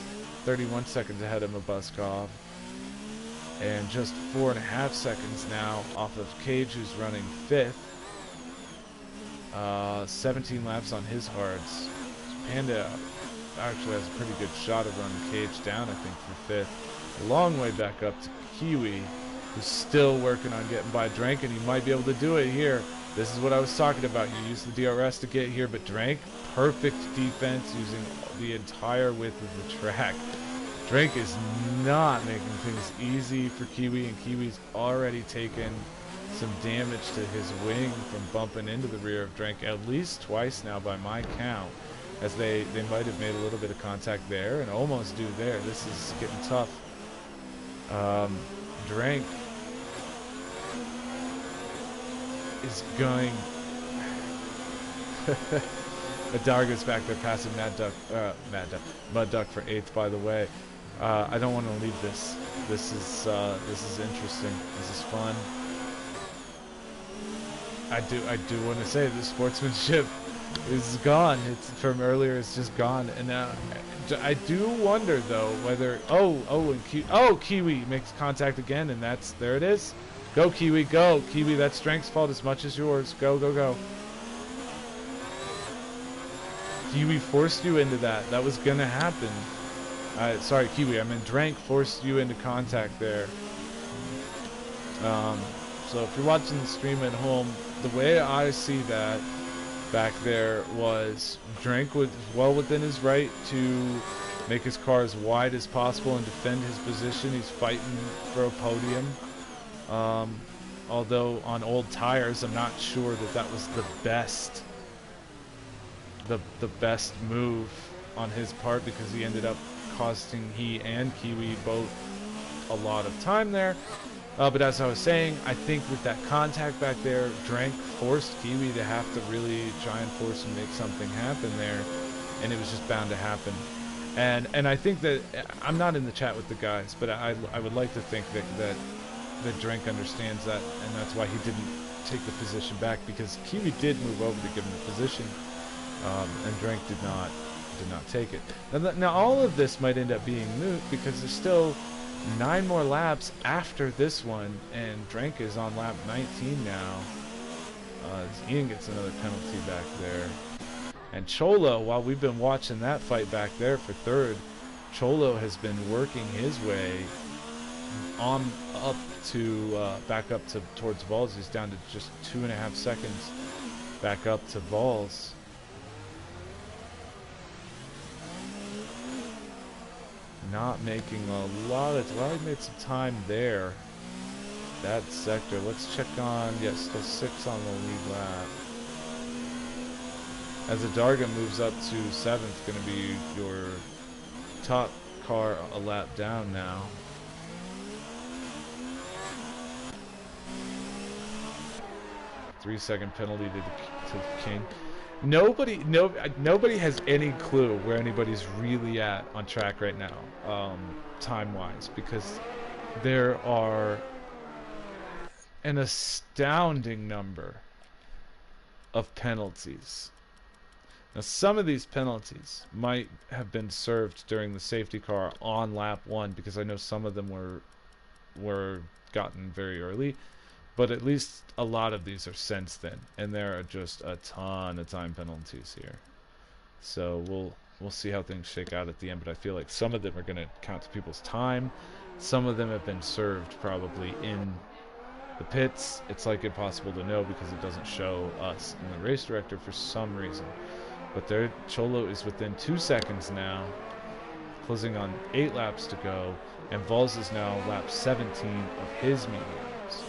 31 seconds ahead of Mabbuskov. And just 4.5 seconds now off of Kage, who's running 5th. 17 laps on his hards. Panda actually has a pretty good shot of running Kage down, I think, for 5th. A long way back up to Kiwi, who's still working on getting by Drank, and he might be able to do it here. This is what I was talking about. You use the DRS to get here, but Drank, perfect defense using the entire width of the track. Drank is not making things easy for Kiwi, and Kiwi's already taken some damage to his wing from bumping into the rear of Drank at least twice now by my count, as they might have made a little bit of contact there and almost do there. This is getting tough. Drank is going Adarga's back there passing Mud Duck for 8th, by the way. I don't want to leave this. This is interesting. This is fun. I do want to say the sportsmanship is gone. It's from earlier. It's just gone. And I do wonder though whether Kiwi makes contact again, and there it is. Go Kiwi, go Kiwi. That's Drank's fault as much as yours. Go go go. Kiwi forced you into that. That was gonna happen. Sorry, Kiwi. I mean, Drank forced you into contact there. So if you're watching the stream at home, the way I see that back there was Drank was well within his right to make his car as wide as possible and defend his position. He's fighting for a podium. Although on old tires, I'm not sure that was the best move on his part, because he ended up costing he and Kiwi both a lot of time there. But as I was saying, I think with that contact back there, Drank forced Kiwi to have to really try and force and make something happen there, and it was just bound to happen. And I think that I'm not in the chat with the guys, but I would like to think that Drank understands that, and that's why he didn't take the position back, because Kiwi did move over to give him the position, and Drank did not take it. Now all of this might end up being moot, because there's still 9 more laps after this one, and Drank is on lap 19 now. Ian gets another penalty back there. And Cholo, while we've been watching that fight back there for 3rd, Cholo has been working his way on up to back up to towards Vols. He's down to just 2.5 seconds back up to Vols. Not making a lot of, well, he made some time there. That sector. Let's check on, yes, still 6 on the lead lap. As Adarga moves up to 7th, going to be your top car a lap down now. Three-second penalty to King. Nobody has any clue where anybody's really at on track right now, time-wise, because there are an astounding number of penalties. Now, some of these penalties might have been served during the safety car on lap 1, because I know some of them were gotten very early. But at least a lot of these are since then, and there are just a ton of time penalties here. So we'll see how things shake out at the end, but I feel like some of them are going to count to people's time. Some of them have been served probably in the pits. It's like impossible to know because it doesn't show us in the race director for some reason. But there, Cholo is within 2 seconds now, closing on 8 laps to go, and Vols is now lap 17 of his mediums.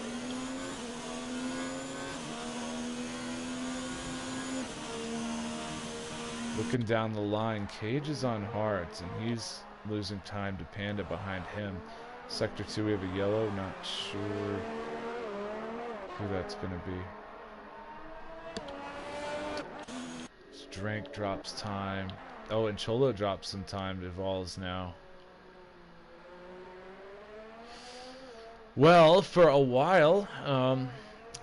Looking down the line, Kage is on hards, and he's losing time to Panda behind him. Sector 2, we have a yellow. Not sure who that's going to be. Drank drops time. Oh, and Cholo drops some time to Vols now. Well, for a while, I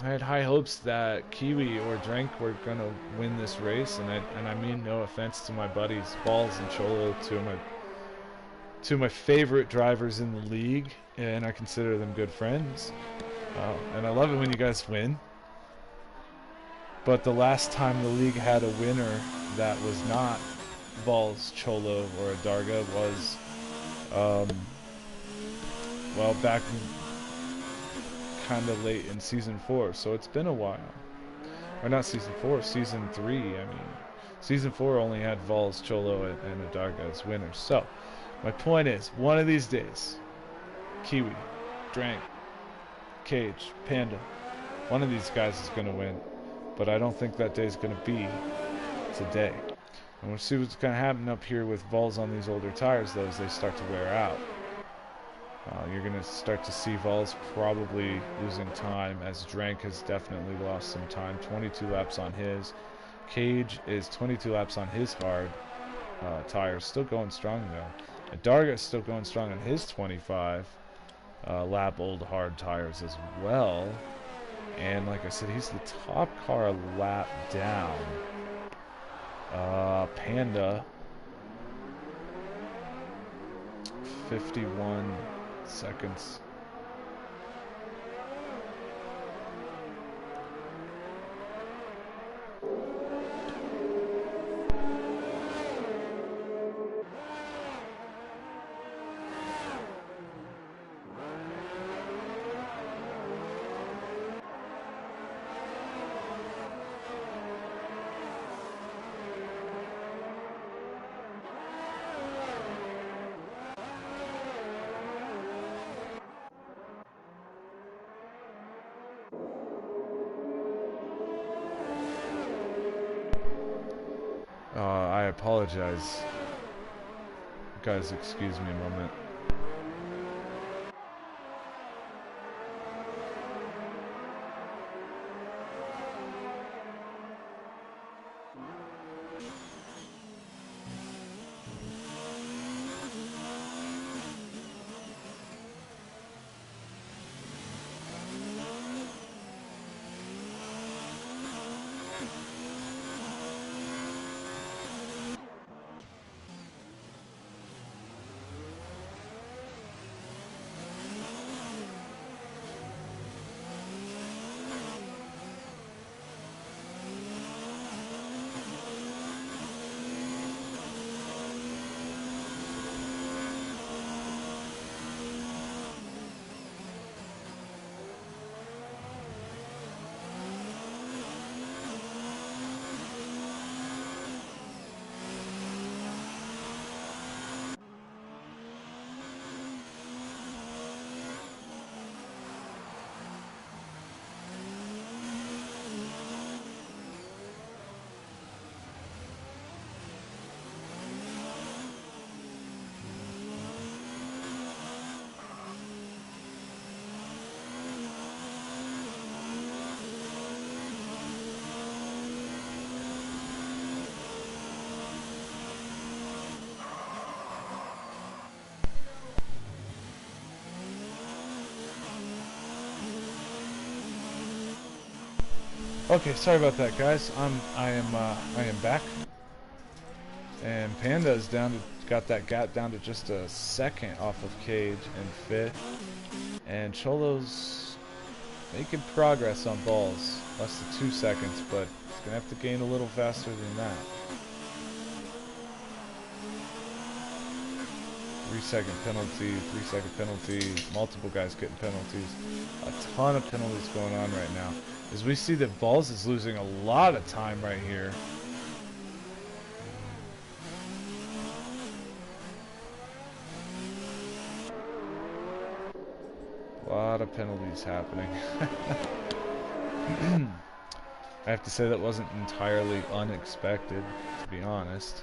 had high hopes that Kiwi or Drank were going to win this race, and I mean no offense to my buddies Vols and Cholo, two of my favorite drivers in the league, and I consider them good friends. And I love it when you guys win. But the last time the league had a winner that was not Vols, Cholo, or Adarga was, well, back kind of late in Season 4. So it's been a while. Or not Season 4, Season 3. I mean, Season 4 only had Vols, Cholo, and Adarga as winners. So my point is, one of these days, Kiwi, Drank, Kage, Panda, one of these guys is going to win. But I don't think that day is going to be today. And we'll see what's going to happen up here with Vols on these older tires, though, as they start to wear out. You're going to start to see Vols probably losing time, as Drank has definitely lost some time. 22 laps on his. Kage is 22 laps on his hard tires. Still going strong, though. Adarga is still going strong on his 25 lap old hard tires as well. And like I said, he's the top car a lap down. Panda, 51 seconds. I apologize. Guys, excuse me a moment. Okay, sorry about that, guys. I am back, and Panda is got that gap down to just a second off of Kage and fifth, and Cholo's making progress on Vols, less than 2 seconds, but he's gonna have to gain a little faster than that. 3-second penalty, 3-second penalty, multiple guys getting penalties, a ton of penalties going on right now. As we see that Vols is losing a lot of time right here. A lot of penalties happening. I have to say that wasn't entirely unexpected, to be honest.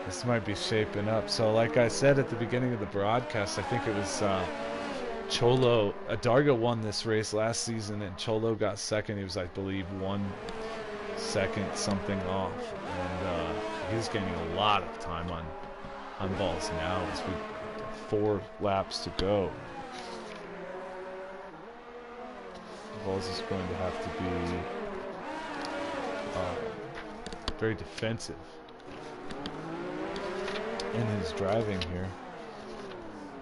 This might be shaping up. So like I said at the beginning of the broadcast, I think it was Cholo, Adarga won this race last season and Cholo got second. He was, I believe, 1 second something off. And he's gaining a lot of time on Vols now as we have 4 laps to go. Vols is going to have to be very defensive in his driving here.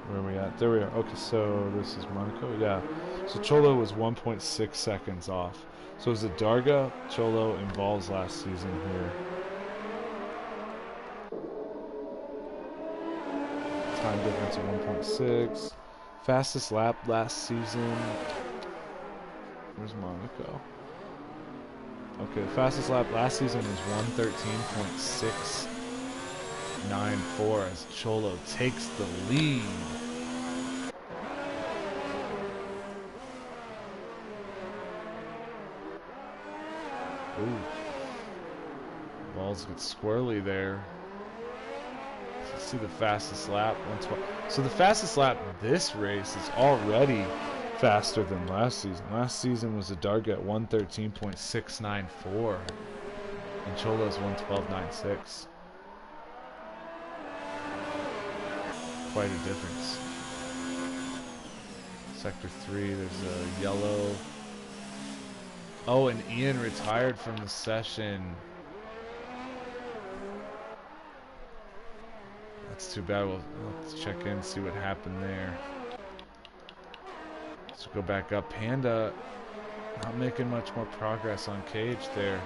Where are we at? There we are. Okay, so this is Monaco. Yeah. So Cholo was 1.6 seconds off. So it was Adarga, Cholo, and Vols last season here. Time difference of 1.6. Fastest lap last season. Where's Monaco? Okay, the fastest lap last season was 1:13.694 as Cholo takes the lead. Ooh. Vols get squirrely there. Let's see the fastest lap. 112. So the fastest lap this race is already faster than last season. Last season was Adarga at 1:13.694 and Cholo's 1:12.96. Quite a difference. Sector 3, there's a yellow. Oh, and Ian retired from the session. That's too bad. We'll have to check in, see what happened there. Let's go back up. Panda not making much more progress on Kage there.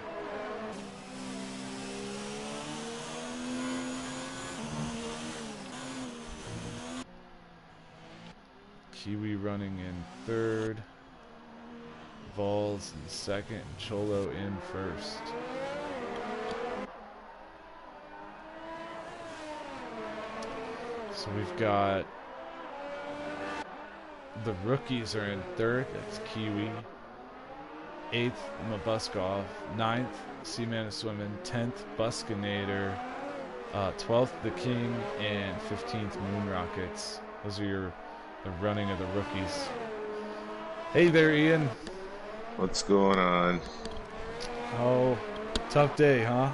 Kiwi running in 3rd. Vols in 2nd. And Cholo in 1st. So we've got the rookies are in 3rd, that's Kiwi. 8th, Mabbuskov. 9th, SeaMan is swimming. 10th, Buskynator. 12th, the King. And 15th, Moon Rockets. Those are the running of the rookies. Hey there, Ian. What's going on? Oh, tough day, huh?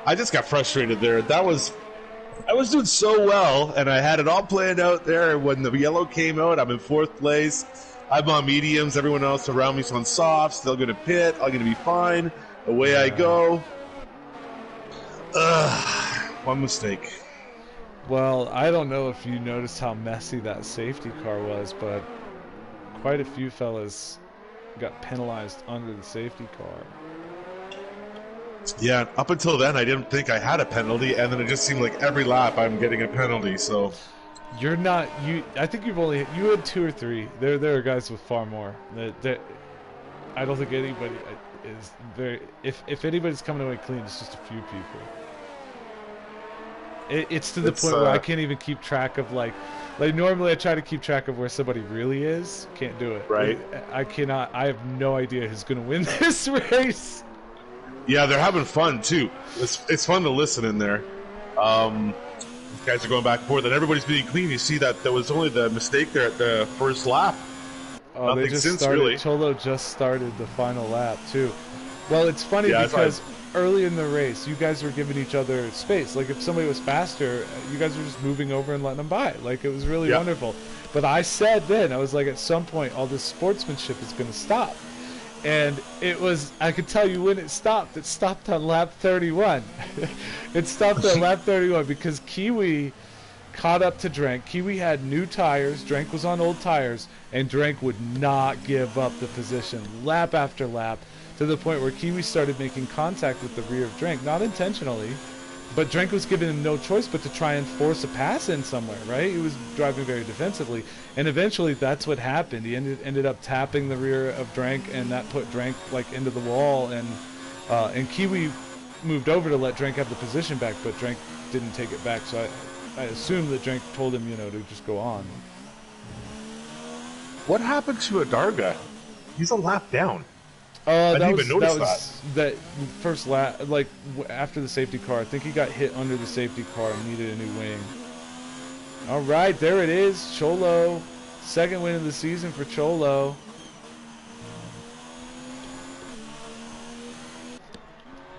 I just got frustrated there. I was doing so well, and I had it all planned out there. When the yellow came out, I'm in 4th place. I'm on mediums. Everyone else around me's on softs. Still going to pit. I'm going to be fine. Away I go. One mistake. Well, I don't know if you noticed how messy that safety car was, but quite a few fellas got penalized under the safety car. Yeah, up until then, I didn't think I had a penalty, and then it just seemed like every lap I'm getting a penalty. So you're not you. I think you had 2 or 3. There are guys with far more. I don't think anybody is very. If anybody's coming away clean, it's just a few people. It's to the point where I can't even keep track of like normally I try to keep track of where somebody really is. Can't do it. Right. I cannot. I have no idea who's going to win this race. Yeah, they're having fun too. It's fun to listen in there. These guys are going back and forth, and everybody's being clean. You see that there was only the mistake there at the first lap. Oh, Nothing they just since, started. really. Cholo just started the final lap too. Well, it's funny because early in the race, you guys were giving each other space. Like if somebody was faster, you guys were just moving over and letting them by. Like it was really wonderful. But I said then, I was like, at some point, all this sportsmanship is going to stop. And it was, I could tell you when it stopped. It stopped on lap 31. It stopped on lap 31 because Kiwi caught up to Drank. Kiwi had new tires. Drank was on old tires. And Drank would not give up the position lap after lap to the point where Kiwi started making contact with the rear of Drank. Not intentionally, but Drank was giving him no choice but to try and force a pass in somewhere, right? He was driving very defensively, and eventually that's what happened. He ended up tapping the rear of Drank, and that put Drank like into the wall, and Kiwi moved over to let Drank have the position back, but Drank didn't take it back, so I assume that Drank told him, you know, to just go on. What happened to Adarga? He's a lap down. I didn't even notice that first lap, like after the safety car. I think he got hit under the safety car and needed a new wing. All right, there it is, Cholo, second win of the season for Cholo.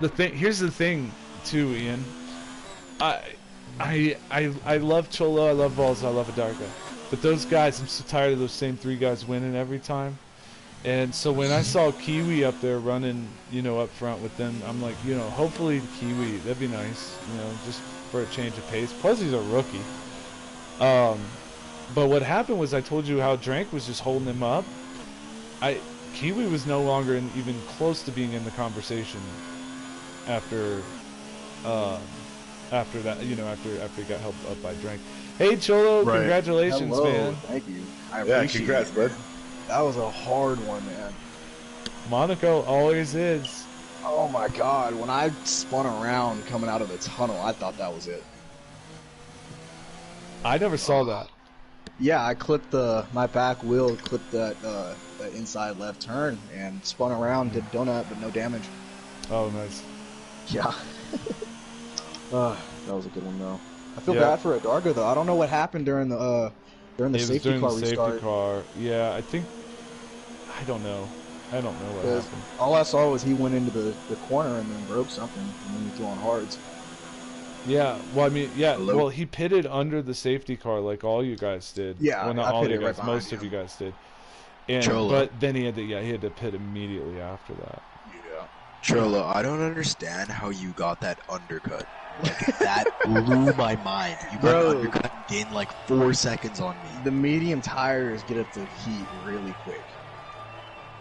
Here's the thing, too, Ian. I love Cholo, I love Vols, I love Adarga, but those guys, I'm so tired of those same three guys winning every time. And so when I saw Kiwi up there running, you know, up front with them, I'm like, you know, hopefully Kiwi, that'd be nice, you know, just for a change of pace. Plus he's a rookie. But what happened was, I told you how Drank was just holding him up. Kiwi was no longer even close to being in the conversation after that, you know, after he got helped up by Drank. Hey Cholo, right. Congratulations, Hello. man. Thank you. I appreciate congrats, it. bud. That was a hard one, man. Monaco always is. Oh my god, when I spun around coming out of the tunnel, I thought that was it. I never saw that. Yeah, I clipped my back wheel, clipped that inside left turn, and spun around, did donut, but no damage. Oh, nice. Yeah. That was a good one, though. I feel bad for Adarga, though. I don't know what happened during the safety car restart. Yeah, I don't know. I don't know what happened. All I saw was he went into the corner and then broke something, and then he threw on hards. Yeah, well, I mean, yeah, Hello? well, he pitted under the safety car like all you guys did. Yeah, well, not I all you pitted guys, right most behind of you guys did. And Cholo. but then he had to pit immediately after that. Yeah. Cholo, I don't understand how you got that undercut. Like, that blew my mind. You got an undercut and gained like 4 seconds on me. The medium tires get up to heat really quick.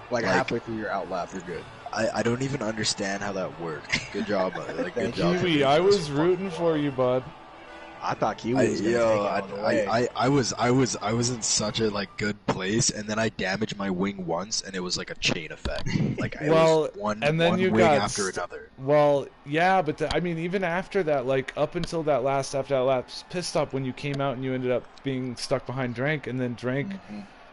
Like halfway through your out lap, you're good. I don't even understand how that worked. Good job, buddy. Like, good job. Kiwi, I was rooting for you, bud. I thought Kiwi was gonna take it all the way. I was in such a like good place, and then I damaged my wing once, and it was like a chain effect. Like I was one wing after another. Well, yeah, but I mean, even after that, like up until that last pit stop, when you came out and you ended up being stuck behind Drank, and then Drank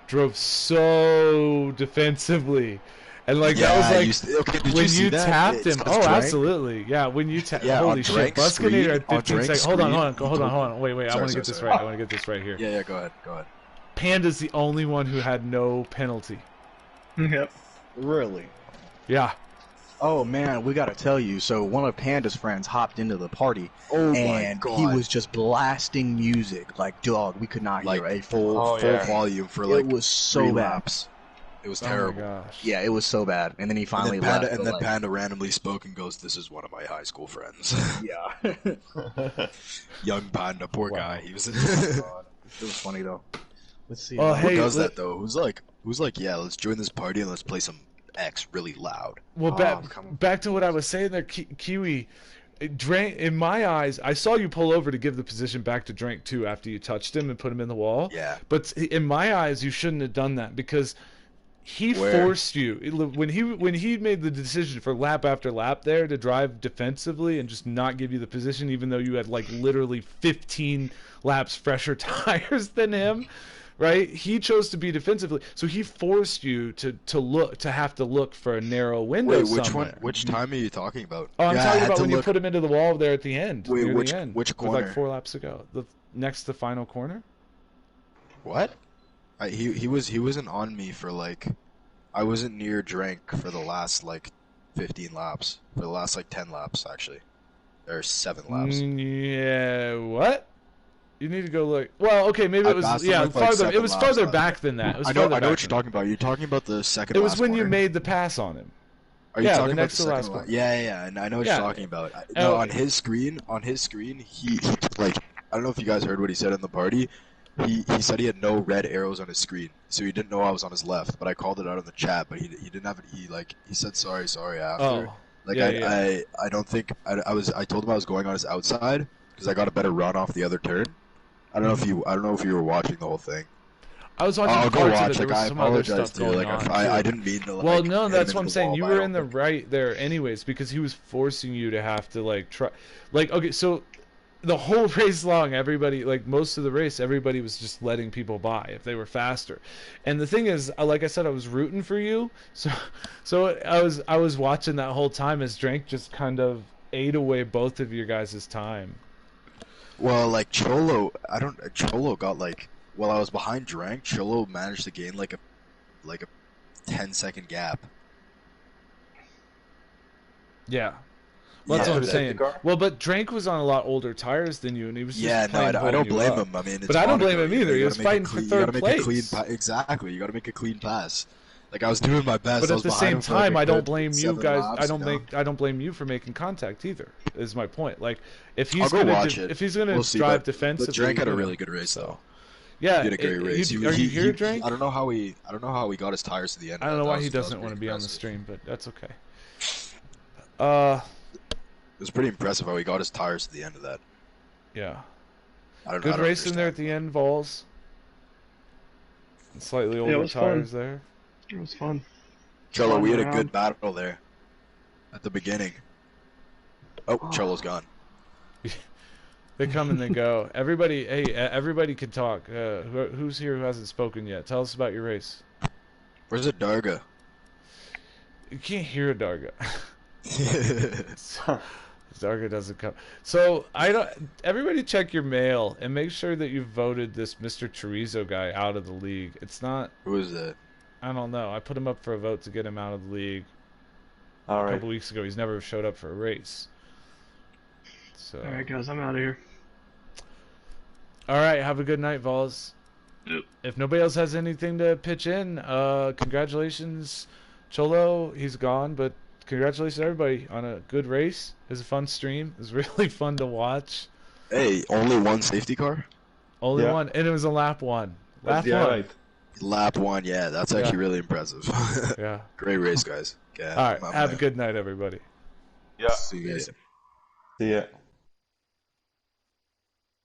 drove so defensively. And like that was like when you tapped him. Oh, absolutely, yeah. When you tapped, holy shit, Buskynator at 15 seconds. Hold on. Wait. I want to get this right. I want to get this right here. Yeah. Go ahead. Panda's the only one who had no penalty. Yep. Really? Yeah. Oh man, we gotta tell you. So one of Panda's friends hopped into the party, and he was just blasting music like dog. We could not hear like it. full volume for like it was so bad. laps. It was terrible. Oh my gosh. Yeah, it was so bad. And then he finally left. And then Panda randomly spoke and goes, "This is one of my high school friends." Yeah. Young Panda, poor guy. He was. It was funny though. Let's see. Oh, Who hey, does that though? Who's like, yeah, let's join this party and let's play some X really loud. Well, back to what I was saying there, Kiwi. Drank, in my eyes, I saw you pull over to give the position back to Drank too after you touched him and put him in the wall. Yeah. But in my eyes, you shouldn't have done that because he forced you when he made the decision for lap after lap there to drive defensively and just not give you the position, even though you had like literally 15 laps fresher tires than him. Right, he chose to be defensively, so he forced you to have to look for a narrow window. Wait, which somewhere. one? Which time are you talking about? Oh, I'm talking about when you put him into the wall there at the end. Wait, near which the end, which with corner? like 4 laps to go. The next to the final corner. What? He wasn't on me for like, I wasn't near Drank for the last like 15 laps. For the last like 10 laps actually, or 7 laps. Yeah, what? You need to go look. Well, okay, maybe it was farther. It was farther back than that. It was I know what you're talking about. You're talking about the second. It was when corner. you made the pass on him. Are you talking the about next the to last second one. one? Yeah, and I know what you're talking about. No, on his screen, he like, I don't know if you guys heard what he said in the party. He said he had no red arrows on his screen, so he didn't know I was on his left. But I called it out in the chat, but he didn't have it. He said sorry after. Like Yeah, I don't think I told him I was going on his outside because I got a better run off the other turn. I don't know if you were watching the whole thing. I was watching I'll go parts of watch. it. There Like was I some other apologize stuff too. going Like on I too. didn't mean to. Like, Well, no, hit him that's what into I'm the saying. wall You by were all in the means. right there anyways because he was forcing you to have to like try. Like, okay, so the whole race long, everybody, like most of the race, everybody was just letting people by if they were faster. And the thing is, like I said, I was rooting for you. So I was watching that whole time as Drank just kind of ate away both of your guys' time. Well, like Cholo got like while I was behind Drank, Cholo managed to gain like a 10-second gap. Yeah. Well, that's Yeah, what I'm that- saying. Well, but Drank was on a lot older tires than you, and he was just Yeah, no, playing I don't holding you blame up. him. I mean, it's But I don't blame Monaco, him either. He you was gotta make fighting a for clean, third you gotta make a clean place. exactly. You got to make a clean pass. Like I was doing my best. But I at was the behind same him for, like, time, a I don't good blame you 7 guys. laps, you know? I don't blame you for making contact either. Is my point. Like if I'll he's go gonna watch it. if he's gonna We'll see, drive but defensively, Drank had a you know, really good race though. Yeah, He had a great race. Are you here, Drank? I don't know how he got his tires to the end. I don't know That why was- he that was doesn't want to pretty be on the impressive. stream, but that's okay. It was pretty impressive how he got his tires to the end of that. Yeah. I don't Good know. race in there at the end, Vols. And slightly older was tires fun. there. It was fun. Cholo, we had a Fun good round. battle there at the beginning. Oh, Cholo's gone. They come and they go. Everybody, hey, everybody can talk. Who's here who hasn't spoken yet? Tell us about your race. Where's Adarga? You can't hear Adarga. Adarga doesn't come. So I don't. Everybody, check your mail and make sure that you voted this Mr. Chorizo guy out of the league. It's not. Who is that? I don't know. I put him up for a vote to get him out of the league All a right. couple weeks ago. He's never showed up for a race. So. All right, guys, I'm out of here. All right, have a good night, Vols. Yep. If nobody else has anything to pitch in, congratulations, Cholo. He's gone, but congratulations everybody on a good race. It was a fun stream. It was really fun to watch. Hey, only one safety car? Only Yeah. one, and it was a lap one. That's Lap the one. highlight. Lap 1, yeah, that's actually Yeah. really impressive. Yeah. Great race, guys. Yeah, All right. I'm Have a out. good night, everybody. Yeah. See you guys. See ya.